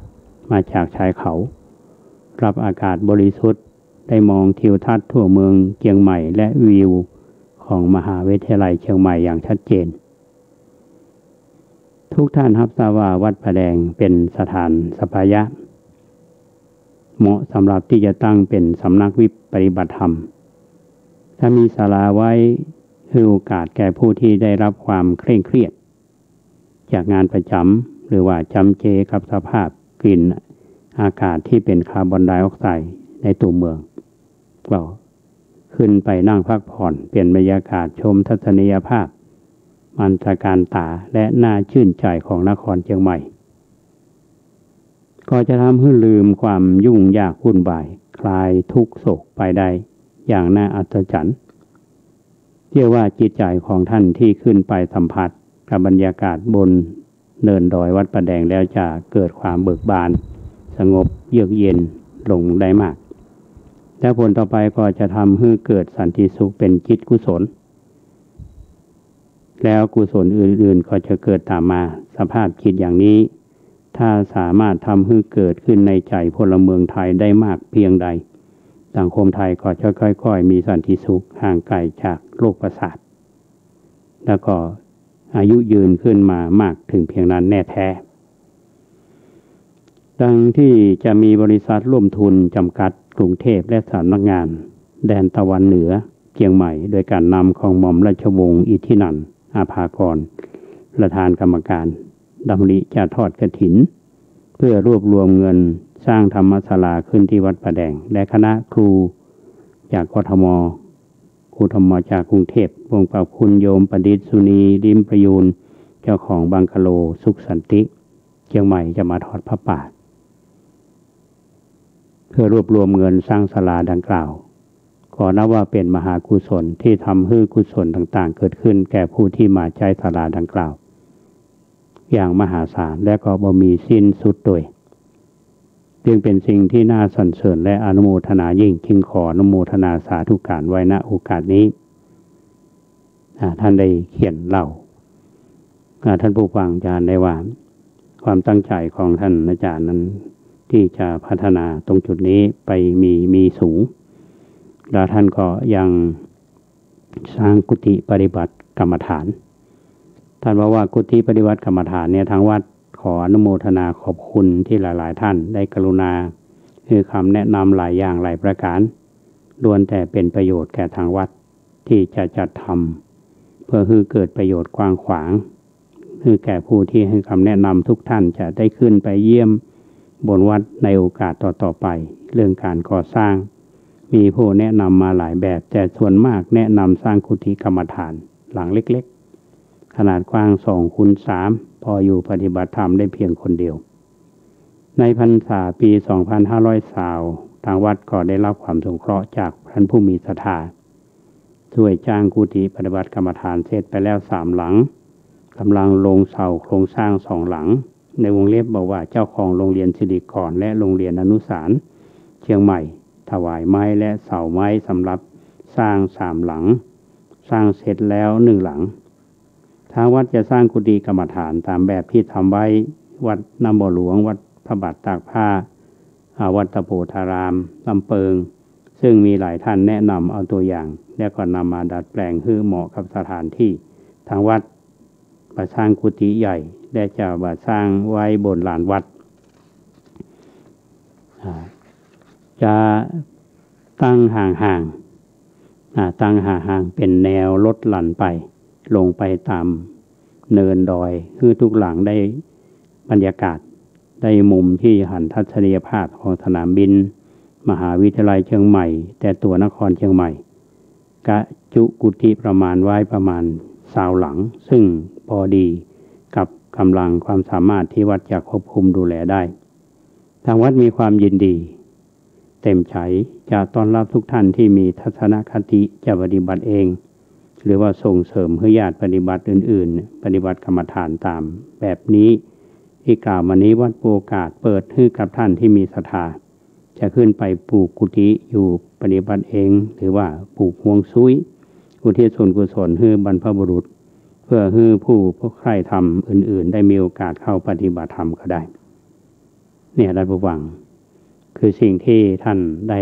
มาจากชายเขารับอากาศบริสุทธิ์ได้มองทิวทัศน์ทั่วเมืองเชียงใหม่และวิวของมหาวิทยาลัยเชียงใหม่อย่างชัดเจนทุกท่านรับทราบว่าวัดประแดงเป็นสถานสัปายะเหมาะสำหรับที่จะตั้งเป็นสำนักปฏิบัติธรรมถ้ามีศาลาไว้ให้โอกาสแก่ผู้ที่ได้รับความเคร่งเครียดจากงานประจำหรือว่าจำเจกับสภาพกลิ่นอากาศที่เป็นคาร์บอนไดออกไซด์ในตัวเมืองก็ ขึ้นไปนั่งพักผ่อนเปลี่ยนบรรยากาศชมทัศนียภาพมันตรการตาและน่าชื่นใจของนครเชียงใหม่ก็จะทำให้ลืมความยุ่งยากวุ่นวายคลายทุกโศกไปได้อย่างน่าอัศจรรย์เชื่อว่าจิตใจของท่านที่ขึ้นไปสัมผัสกับบรรยากาศบนเนินดอยวัดประแดงแล้วจะเกิดความเบิกบานสงบเยือกเย็นลงได้มากและผลต่อไปก็จะทำให้เกิดสันติสุขเป็นจิตกุศลแล้วกุศลอื่นๆก็จะเกิดตามมาสภาพจิตอย่างนี้ถ้าสามารถทำให้เกิดขึ้นในใจพลเมืองไทยได้มากเพียงใดสังคมไทยก็จะค่อยๆมีสันติสุขห่างไกลจากโรคประสาทแล้วก็อายุยืนขึ้นมามากถึงเพียงนั้นแน่แท้ดังที่จะมีบริษัทร่วมทุนจำกัดกรุงเทพและสำนักงานแดนตะวันเหนือเชียงใหม่โดยการนำของหม่อมราชวงศ์อิทธินันท์อาภากรประธานกรรมการดำริจะทอดกฐินเพื่อรวบรวมเงินสร้างธรรมศาลาขึ้นที่วัดประแดงและคณะครูจากกทมครูธรรมจากกรุงเทพวงประคุณโยมประดิษฐ์สุนีริมประยูนเจ้าของบังกะโลสุขสันติเชียงใหม่จะมาทอดพระป่าเพื่อรวบรวมเงินสร้างศาลาดังกล่าวขอนับว่าเป็นมหากุศลที่ทำให้กุศลต่างๆเกิดขึ้นแก่ผู้ที่มาใช้ศาลาดังกล่าวอย่างมหาศาลและก็บ่มีสิ้นสุดโดยจึงเป็นสิ่งที่น่าสรรเสริญและอนุโมทนายิ่งจึงขออนุโมทนาสาธุการไว้ณโอกาสนี้ท่านได้เขียนเล่าท่านผู้ฟังอาจารย์ได้ว่าความตั้งใจของท่านอาจารย์นั้นที่จะพัฒนาตรงจุดนี้ไปมีสูงแล้วท่านก็ยังสร้างกุฏิปฏิบัติกรรมฐานท่านบอกว่ากุฏิปฏิบัติกรรมฐานเนี่ยทางวัดขออนุโมทนาขอบคุณที่หลายๆท่านได้กรุณาคือคำแนะนำหลายอย่างหลายประการล้วนแต่เป็นประโยชน์แก่ทางวัดที่จะจัดทำเพื่อให้เกิดประโยชน์กว้างขวางคือแก่ผู้ที่ให้คำแนะนำทุกท่านจะได้ขึ้นไปเยี่ยมบนวัดในโอกาสต่อๆไปเรื่องการก่อสร้างมีผู้แนะนำมาหลายแบบแต่ส่วนมากแนะนำสร้างกุฏิกรรมฐานหลังเล็กๆขนาดกว้าง2x3พออยู่ปฏิบัติธรรมได้เพียงคนเดียวในพรรษาปี2520ทางวัดก็ได้รับความสงเคราะห์จากท่านผู้มีศรัทธาช่วยจ้างกุฏิปฏิบัติกรรมฐานเสร็จไปแล้ว3หลังกำลังลงเสาโครงสร้าง2หลังในวงเล็บบอกว่าเจ้าของโรงเรียนสิริกรและโรงเรียนอนุสารเชียงใหม่ถวายไม้และเสาไม้สำหรับสร้าง3หลังสร้างเสร็จแล้ว1หลังทางวัดจะสร้างกุฏิกรรมฐานตามแบบที่ทำไว้วัดน้ำบ่อหลวงวัดพระบาทตากผ้าวัดตะโพธารามลำเปิงซึ่งมีหลายท่านแนะนำเอาตัวอย่างและก็นำมาดัดแปลงให้เหมาะกับสถานที่ทางวัดมาสร้างกุฏิใหญ่และจะมาสร้างไว้บนลานวัดจะตั้งห่างๆเป็นแนวลดหลั่นไปลงไปตามเนินดอยคือทุกหลังได้บรรยากาศได้มุมที่หันทัศนียภาพของสนามบินมหาวิทยาลัยเชียงใหม่แต่ตัวนครเชียงใหม่กะจุกุฏิประมาณไว้ประมาณ20หลังซึ่งพอดีกับกำลังความสามารถที่วัดจะควบคุมดูแลได้ทางวัดมีความยินดีเต็มใจจะต้อนรับทุกท่านที่มีทัศนคติจะปฏิบัติเองหรือว่าส่งเสริมให้ญาติปฏิบัติอื่นๆปฏิบัติกรรมฐานตามแบบนี้ที่กล่าวมานี้วัดโอกาสเปิดให้กับท่านที่มีศรัทธาจะขึ้นไปปลูกกุฏิอยู่ปฏิบัติเองหรือว่าปลูกฮวงซุยอุทิศส่วนกุศลให้บรรพบุรุษเพื่อให้ผู้ใคร่ธรรมอื่นๆได้มีโอกาสเข้าปฏิบัติธรรมก็ได้เนี่ยท่านผู้ฟังคือสิ่งที่ท่านได้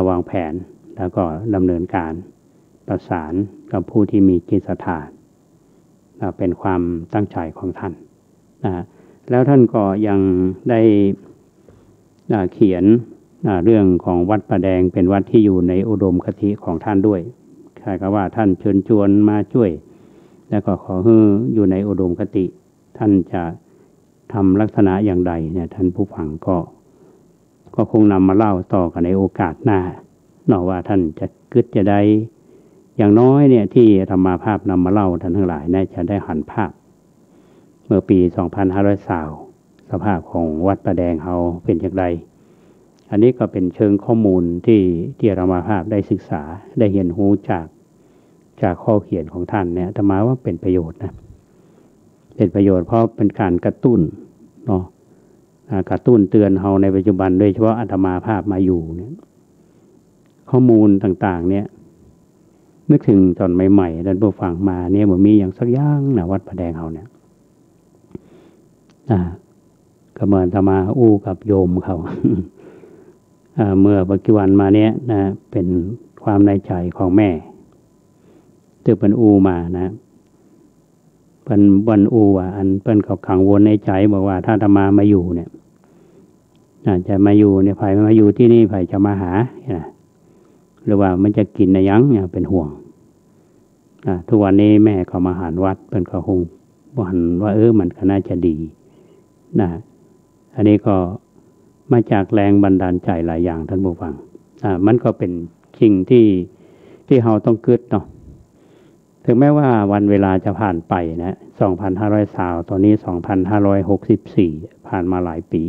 วางแผนแล้วก็ดำเนินการประสานกับผู้ที่มีจิตศรัทธาเป็นความตั้งใจของท่านแล้วท่านก็ยังได้เขียนเรื่องของวัดประแดงเป็นวัดที่อยู่ในอุดมคติของท่านด้วยใช่ครับว่าท่านเชิญชวนมาช่วยแล้วก็ขอให้อยู่ในอุดมคติท่านจะทำลักษณะอย่างใดเนี่ยท่านผู้ฟังก็คงนำมาเล่าต่อกันในโอกาสหน้า นอกว่าท่านจะกึศจะได้อย่างน้อยเนี่ยที่ธรรมาภาพนำมาเล่าท่านทั้งหลายน่าจะได้หันภาพเมื่อปี 2520 สภาพของวัดประแดงเฮาเป็นอย่างไรอันนี้ก็เป็นเชิงข้อมูลที่ธรรมาภาพได้ศึกษาได้เรียนรู้จากข้อเขียนของท่านเนี่ยธรรมาว่าเป็นประโยชน์นะเป็นประโยชน์เพราะเป็นการกระตุ้นเนาะกระตุ้นเตือนเฮาในปัจจุบันโดยเฉพาะอาตมาภาพมาอยู่เนี่ยข้อมูลต่างๆเนี่ยนึกถึงตอนใหม่ๆท่านผู้ฟังมาเนี่ยมันมีอย่างสักอย่างนะวัดประแดงเฮาเนี่ยก็เหมือนอาตมาอู้กับโยมเขา เมื่อปัจจุบันมาเนี้ยนะเป็นความในใจของแม่ที่เป็นอูมานะเป็นบันอูอ่ะอันเป็นเขาขังวนในใจบอกว่าถ้าอาตมาอยู่เนี่ยจะมาอยู่เนี่ยไผ่มาอยู่ที่นี่ไผ่จะมาหาหรือว่ามันจะกินในยังเนี่ยเป็นห่วงทุกวันนี้แม่เขามาหารวัดเป็นเขาคงวันว่ามันก็น่าจะดีนะอันนี้ก็มาจากแรงบันดาลใจหลายอย่างท่านผู้ฟังมันก็เป็นสิ่งที่เราต้องกึศเนาะถึงแม้ว่าวันเวลาจะผ่านไปนะ2520ตอนนี้2564ผ่านมาหลายปี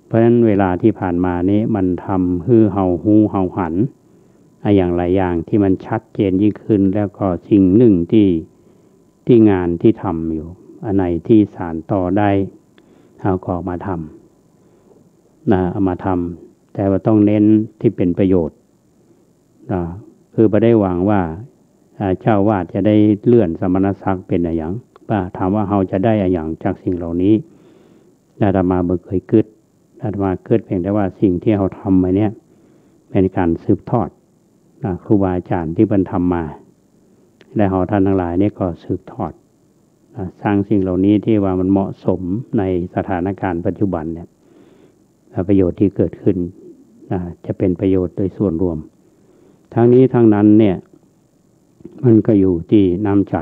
เพราะฉะนั้นเวลาที่ผ่านมานี้มันทำให้เฮาฮู้เฮาหันอย่างหลายอย่างที่มันชัดเจนยิ่งขึ้นแล้วก็สิ่งหนึ่งที่งานที่ทำอยู่อันไหนที่สานต่อได้เราก็มาทำเอามาทำแต่ว่าต้องเน้นที่เป็นประโยชน์คือไม่ได้หวังว่าเจ้าวาดจะได้เลื่อนสมณศักดิ์เป็นอะไรอย่างถามว่าเราจะได้อะไรอย่างจากสิ่งเหล่านี้อาตมาบ่เคยกึศอาตมาเกิดเพียงแต่ว่าสิ่งที่เราทำมาเนี่ยเป็นการสืบทอดครูบาอาจารย์ที่บรรทำมาและเราท่านทั้งหลายนี่ก็สืบทอดสร้างสิ่งเหล่านี้ที่ว่ามันเหมาะสมในสถานการณ์ปัจจุบันเนี่ยประโยชน์ที่เกิดขึ้นจะเป็นประโยชน์โดยส่วนรวมทั้งนี้ทั้งนั้นเนี่ยมันก็อยู่ที่น้ำใจ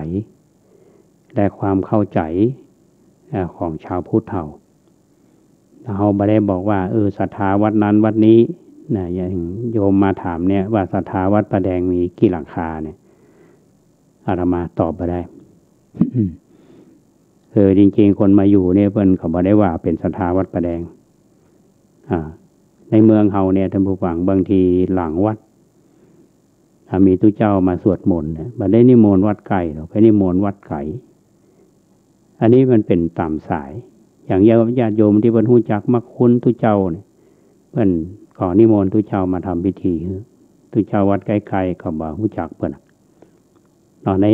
และความเข้าใจของชาวพุทธเราไม่ได้บอกว่าศรัทธาวัดนั้นวัดนี้อย่างโยมมาถามเนี่ยว่าศรัทธาวัดประแดงมีกี่หลังคาเนี่ยอาตมาตอบไปได้ จริงๆคนมาอยู่เนี่ยเพิ่นเขาบอกได้ว่าเป็นศรัทธาวัดประแดงในเมืองเฮาเนี่ยท่านผู้ฟังบางทีหลังวัดมีตุเจ้ามาสวดมนต์เนี่ยบ่ได้นิมนต์วัดไก่หรอกไปนิมนต์วัดไก่อันนี้มันเป็นตามสายอย่างญาติโยมที่เพิ่นฮู้จักมักคุ้นตุเจ้าเนี่ยเพิ่นขอนิมนต์ตุเจ้ามาทำพิธีตุเจ้าวัดไกลๆเขาบ่ฮู้จักเพิ่น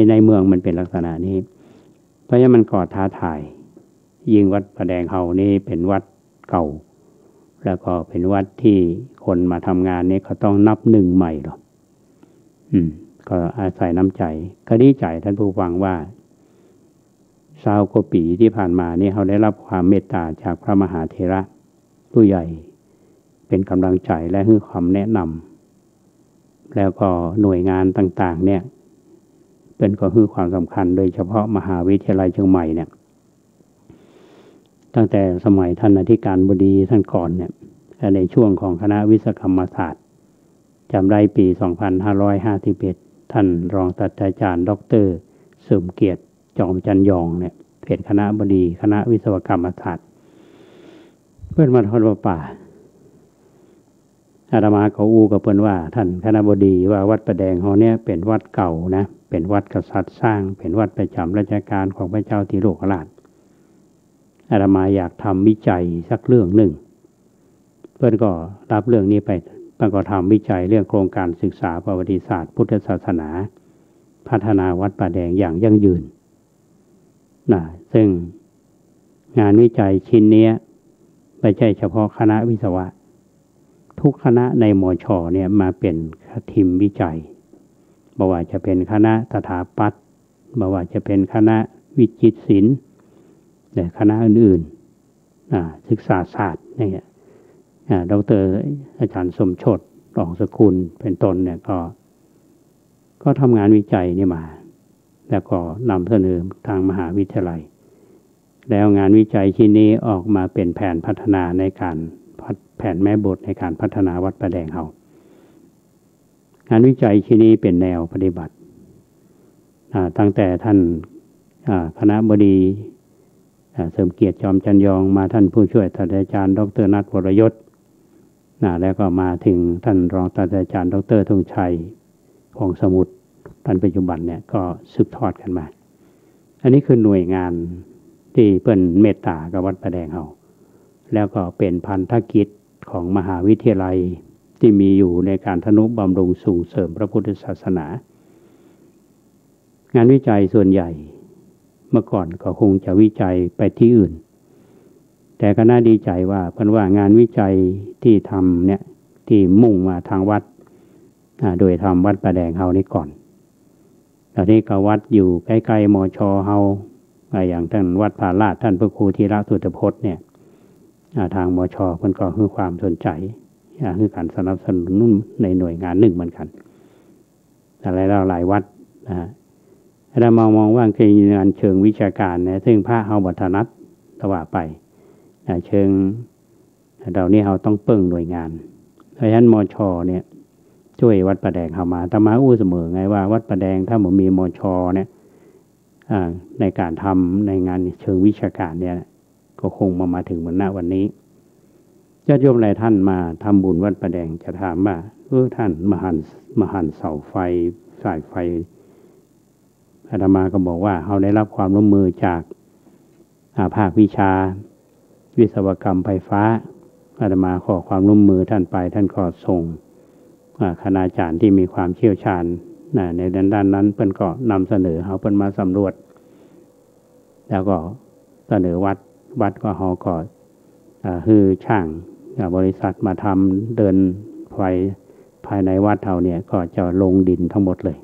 ในเมืองมันเป็นลักษณะนี้เพราะฉะนั้นมันก็ท้าทายยิ่งวัดประแดงเฮานี่เป็นวัดเก่าแล้วก็เป็นวัดที่คนมาทำงานนี่เขาต้องนับหนึ่งใหม่หรอกก็อาศัยน้ำใจก็ดีใจท่านผู้ฟังว่า20 กว่าปีที่ผ่านมานี่เขาได้รับความเมตตาจากพระมหาเถระผู้ใหญ่เป็นกำลังใจและให้ความแนะนำแล้วก็หน่วยงานต่างๆเนี่ยเป็นก็ให้ความสำคัญโดยเฉพาะมหาวิทยาลัยเชียงใหม่เนี่ยตั้งแต่สมัยท่านอธิการบดีท่านก่อนเนี่ยในช่วงของคณะวิศวกรรมศาสตร์จำได้ปี 2551ท่านรองศาสตราจารย์ดร.เสริมเกียรติจอมจันยองเนี่ยเป็นคณะบดีคณะวิศวกรรมศาสตร์เพื่อนมาทอดป่าอาตมาเขากับเพื่อนว่าท่านคณะบดีว่าวัดประแดงเฮาเนี่ยเป็นวัดเก่านะเป็นวัดกษัตริย์สร้างเป็นวัดประจำราชการของพระเจ้าติโลกราชอาตมาอยากทำวิจัยสักเรื่องหนึ่งเพื่อนก็รับเรื่องนี้ไปเพื่อนก็ทำวิจัยเรื่องโครงการศึกษาประวัติศาสตร์พุทธศาสนาพัฒนาวัดประแดงอย่างยั่งยืนซึ่งงานวิจัยชิ้นนี้ไม่ใช่เฉพาะคณะวิศวะทุกคณะในมช.เนี่ยมาเป็นทีมวิจัยบ่ว่าจะเป็นคณะสถาปัตย์บ่ว่าจะเป็นคณะวิจิตรศิลป์และคณะอื่นๆศึกษาศาสตร์เนี่ยดร.อาจารย์สมโชติรองสกุลเป็นต้นเนี่ยก็ทำงานวิจัยนี่มาแล้วก็นำเสนอทางมหาวิทยาลัยแล้วงานวิจัยชิ้นนี้ออกมาเป็นแผนพัฒนาในการแผนแม่บทในการพัฒนาวัดประแดงเฮา งานวิจัยชิ้นนี้เป็นแนวปฏิบัติตั้งแต่ท่านคณบดีเสริมเกียรติจอมจันยองมาท่านผู้ช่วยศาสตราจารย์ดร.นัทวรยศแล้วก็มาถึงท่านรองศาสตราจารย์ดร.ธงชัยพงษ์สมุทรท่านปัจจุบันเนี่ยก็สืบทอดกันมาอันนี้คือหน่วยงานที่เปิ้นเมตตากับวัดประแดงเฮาแล้วก็เป็นพันธกิจของมหาวิทยาลัยที่มีอยู่ในการทนุบำรุงส่งเสริมพระพุทธศาสนางานวิจัยส่วนใหญ่เมื่อก่อนก็คงจะวิจัยไปที่อื่นแต่ก็น่าดีใจว่าเพิ่นว่างานวิจัยที่ทำเนี่ยที่มุ่งมาทางวัดโดยทำวัดประแดงเฮานี่ก่อนตอนนี้ก็วัดอยู่ใกล้ๆมช.เฮาอย่างท่านวัดผาลาดท่านพระครูธีระสุตพจน์เนี่ยทางมช.เพิ่นก็ให้ความสนใจคือการสนับสนุนในหน่วยงานหนึ่งเหมือนกันอะไรหลายวัดเรามองว่าคืองานเชิงวิชาการเนี่ยซึ่งพระเฮาบ่ถนัดตว่าไปเชิงเรานี่เราต้องเปิ้งหน่วยงานเพราะฉะนั้นมช.เนี่ยช่วยวัดประแดงเฮามาธรรมะอู้เสมอไงว่าวัดประแดงถ้าบ่มีมช.เนี่ยในการทำในงานเชิงวิชาการเนี่ยก็คงมาถึงวันนี้ญาติโยมหลายท่านมาทำบุญวัดประแดงจะถามว่าท่านมหันเสาไฟสายไฟอาตมาก็บอกว่าเขาได้รับความร่วมมือจากภาควิชาวิศวกรรมไฟฟ้าอาตมาขอความร่วมมือท่านไปท่านก็ส่งคณาจารย์ที่มีความเชี่ยวชาญในด้านนั้นเพิ่นก็นำเสนอเขาเพิ่นมาสำรวจแล้วก็เสนอวัดก็เขาก็คือช่างบริษัทมาทำเดินไฟภายในวัดเท่าเนี่ยก็จะลงดินทั้งหมดเลย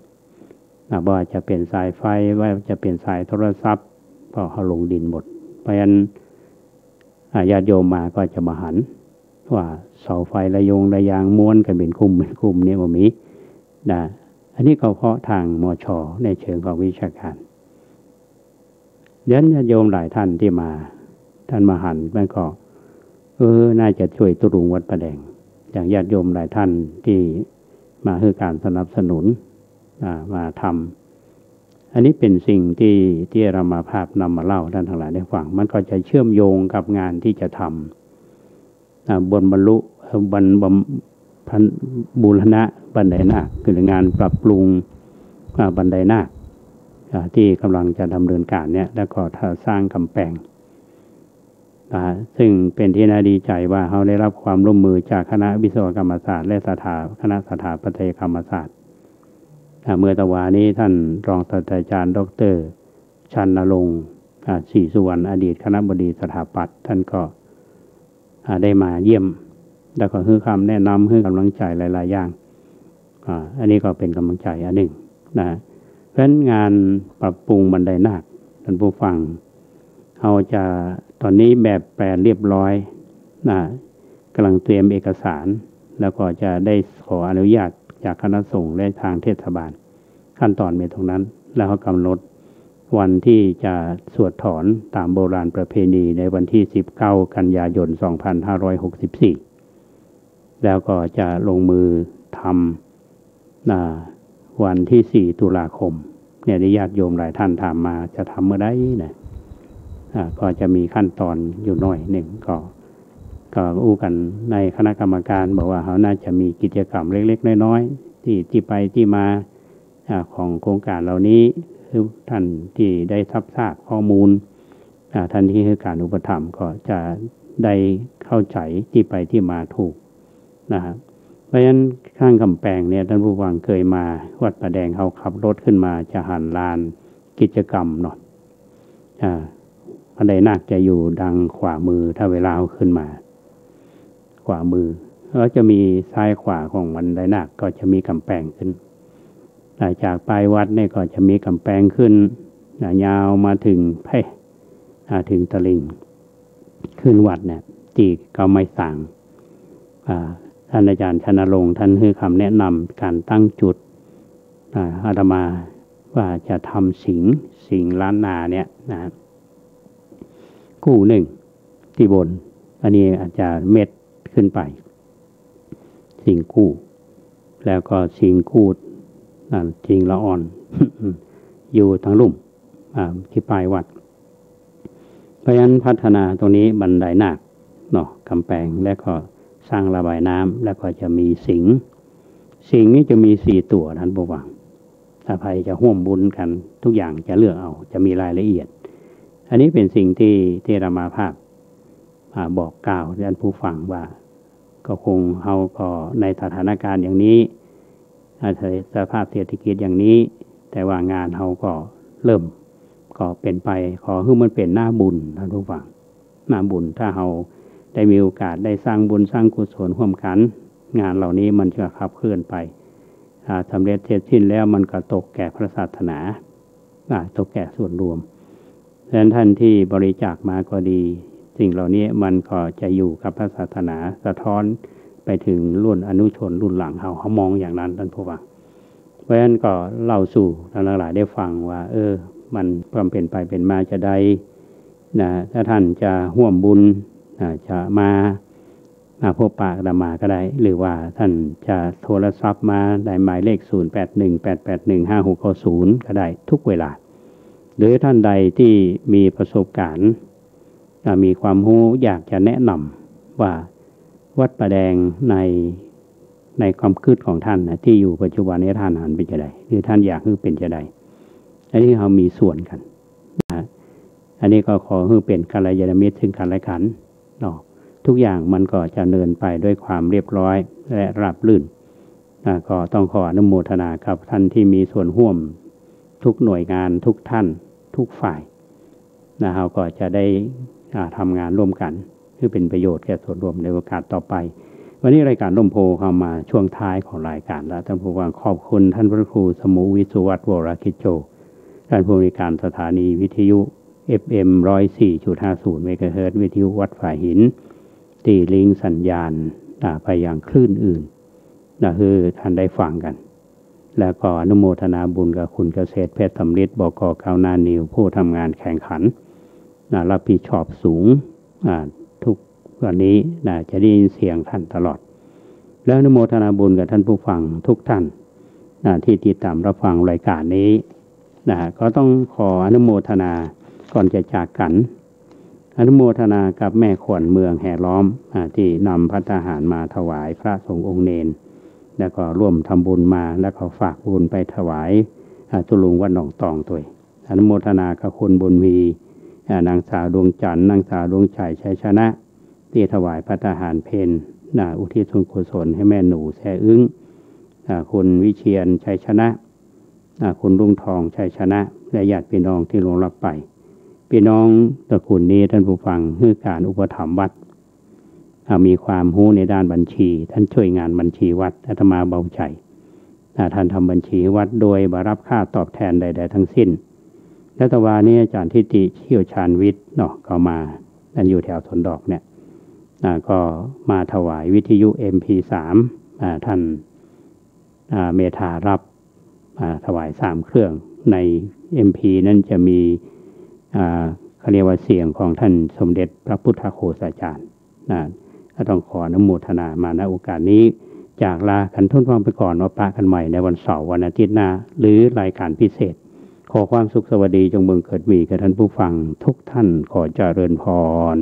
ว่าจะเป็นสายไฟว่าจะเป็นสายโทรศัพท์ก็เขาลงดินหมดเพราะฉะนั้นญาติโยมมาก็จะมาหันว่าเสาไฟระยางม้วนกันเป็นคุมเนี่ยบ่มีอันนี้ก็เพราะทางมช.ในเชิงของวิชาการญาติโยมหลายท่านที่มาท่านมาหันมันก็น่าจะช่วยตุรุงวัดประแดงอย่างญาติโยมหลายท่านที่มาคือการสนับสนุนมาทำอันนี้เป็นสิ่งที่เรามาภาพนำมาเล่าท่านทั้งหลายได้ฟังมันก็จะเชื่อมโยงกับงานที่จะทำบนบรรลุบูรณะบันไดนาคคืองานปรับปรุงบันไดนาคที่กำลังจะดำเนินการเนี่ยแล้วก็สร้างกำแพงซึ่งเป็นที่น่าดีใจว่าเขาได้รับความร่วมมือจากคณะวิศวกรรมศาสตร์และคณะสถาปัตยกรรมศาสตร์เมื่อตะวานี้ท่านรองศาสตราจารย์ดร.ชันนรงค์ศรีสุวรรณอดีตคณบดีสถาปัตย์ท่านก็ได้มาเยี่ยมแล้วก็ให้คำแนะนำให้กำลังใจหลายๆอย่างอันนี้ก็เป็นกำลังใจอันหนึ่งเพราะฉะนั้นงานปรับปรุงบันไดนาคท่านผู้ฟังเราจะตอนนี้แบบแปลนเรียบร้อยกำลังเตรียมเอกสารแล้วก็จะได้ขออนุญาตจากคณะสงฆ์และทางเทศบาลขั้นตอนเป็นตรงนั้นแล้วเขากำหนดวันที่จะสวดถอนตามโบราณประเพณีในวันที่19กันยายน2564แล้วก็จะลงมือทำวันที่4ตุลาคมเนี่ยได้ญาติโยมหลายท่านถามมาจะทำเมื่อใดนะก็จะมีขั้นตอนอยู่หน่อยหนึ่งก็อู้กันในคณะกรรมการบอกว่าเขาน่าจะมีกิจกรรมเล็กๆน้อยๆที่ไปที่มาของโครงการเหล่านี้คือท่านที่ได้ทราบข้อมูลท่านที่ให้การอุปถัมภ์ก็จะได้เข้าใจที่ไปที่มาถูกนะครับเพราะฉะนั้นข้างกำแพงเนี่ยท่านผู้ฟังเคยมาวัดประแดงเขาขับรถขึ้นมาจะหันลานกิจกรรมเนาะบันไดนาคจะอยู่ดังขวามือถ้าเวลาขึ้นมาขวามือแล้วจะมีซ้ายขวาของบันไดนาคก็จะมีกำแพงขึ้นจากปลายวัดเนี่ยก็จะมีกำแพงขึ้นยาวมาถึงถึงตลิ่งขึ้นวัดเนี่ยตีก็ไม่สั่งท่านอาจารย์ชนรงค์ท่านให้คำแนะนำการตั้งจุดอาตมาว่าจะทำสิงล้านนาเนี่ยกู้หนึ่งที่บนอันนี้อาจจะเม็ดขึ้นไปสิงกู้ แล้วก็สิงคูดนั่นสิงละอ่อน อยู่ทั้งลุ่มที่ปลายวัดเพราะฉะนั้นพัฒนาตรงนี้บันไดนาคเนาะกำแพงและก็สร้างระบายน้ำแล้วก็จะมีสิงนี้จะมี4 ตัวท่านผู้ฟังถ้าใครจะร่วมบุญกันทุกอย่างจะเลือกเอาจะมีรายละเอียดอันนี้เป็นสิ่งที่เรามาภาพบอกกล่าวท่านผู้ฟังว่าก็คงเฮาก็ในสถานการณ์อย่างนี้สภาพเศรษฐกิจอย่างนี้แต่ว่างานเฮาก็เริ่มก็เป็นไปขอให้มันเป็นหน้าบุญท่านผู้ฟังหน้าบุญถ้าเฮาได้มีโอกาสได้สร้างบุญสร้างกุศลร่วมกันงานเหล่านี้มันจะขับเคลื่อนไปสำเร็จเสร็จสิ้นแล้วมันก็ตกแก่พระศาสนาตกแก่ส่วนรวมดังนั้นท่านที่บริจาคมาก็ดีสิ่งเหล่านี้มันก็จะอยู่กับพระศาสนาสะท้อนไปถึงรุ่นอนุชนรุ่นหลังเขามองอย่างนั้นท่านผู้ฟังเพราะฉะนั้นก็เล่าสู่ท่านหลายได้ฟังว่ามันความเป็นไปเป็นมาจะได้นะถ้าท่านจะร่วมบุญจะมาพบปะอาตมาก็ได้หรือว่าท่านจะโทรศัพท์มาได้หมายเลข0818815690ก็ได้ทุกเวลาหรือท่านใดที่มีประสบการณ์มีความรู้อยากจะแนะนำว่าวัดประแดงในความคิดของท่านที่อยู่ปัจจุบันนี้ท่านหันเป็นจะใดหรือท่านอยากให้เป็นจะใดอันนี้เรามีส่วนกันอันนี้ก็ขอให้เป็นกัลยาณมิตรซึ่งกันและกันเนาะทุกอย่างมันก็จะเดินไปด้วยความเรียบร้อยและราบรื่นก็ต้องขออนุโมทนากับท่านที่มีส่วนร่วมทุกหน่วยงานทุกท่านทุกฝ่ายเราก็จะได้ทำงานร่วมกันเพื่อเป็นประโยชน์แก่ส่วนรวมในโอกาสต่อไปวันนี้รายการร่มโพเข้ามาช่วงท้ายของรายการแล้วท่านผู้ฟังขอบคุณท่านพระครูสมุวิสุวัฒน์วรคิจโจท่านผู้อำนวยการสถานีวิทยุ FM 104.50 เมกะเฮิรตซ์วิทยุวัดฝ่ายหินตีลิงสัญญาณไปยังคลื่นอื่นคือท่านได้ฟังกันแล้วก็อนุโมทนาบุญกับคุณเกษตรเพชรสำริดบก.ก้าวหน้านิวผู้ทำงานแข่งขันรับผิดชอบสูงทุกวันนี้จะได้ยินเสียงท่านตลอดแล้วอนุโมทนาบุญกับท่านผู้ฟังทุกท่านที่ติดตามรับฟังรายการนี้ก็ต้องขออนุโมทนาก่อนจะจากกันอนุโมทนากับแม่ขวัญเมืองแห่ล้อมที่นำภัตตาหารมาถวายพระสงฆ์องค์เนรแล้วก็ร่วมทำบุญมาแล้วก็ฝากบุญไปถวายตุลุงวัดหนองตองตัวอนุโมทนากับคุณบุญมีนางสาวดวงจันทร์นางสาวดวงชัยชัยชนะที่ถวายภัตตาหารเพลอุทิศส่วนกุศลให้แม่หนูแซ่อึ้งคุณวิเชียรชัยชนะคุณลุงทองชัยชนะและญาติพี่น้องที่ล่วงลับไปพี่น้องตระกูลนี้ท่านผู้ฟังคือการอุปถัมภ์วัดมีความรู้ในด้านบัญชีท่านช่วยงานบัญชีวัดอาตมาเบาใจท่านทำบัญชีวัดโดยบรับค่าตอบแทนใดๆทั้งสิ้นและตะวันนี้อาจารย์ทิติเชี่ยวชาญวิทย์เนาะก็มาท่านอยู่แถวสวนดอกเนี่ยก็มาถวายวิทยุ MP3 ท่านเมธารับถวาย3เครื่องใน MP นั้นจะมีเขาเรียกว่าเสียงของท่านสมเด็จพระพุทธโฆษาจารย์ต้องขออนุโมทนามาณโอกาสนี้จากลากันทุนฟังไปก่อนว่าปะกันใหม่ในวันเสาร์วันอาทิตย์หน้าหรือรายการพิเศษขอความสุขสวัสดีจงบังเกิดมีกับท่านผู้ฟังทุกท่านขอเจริญพร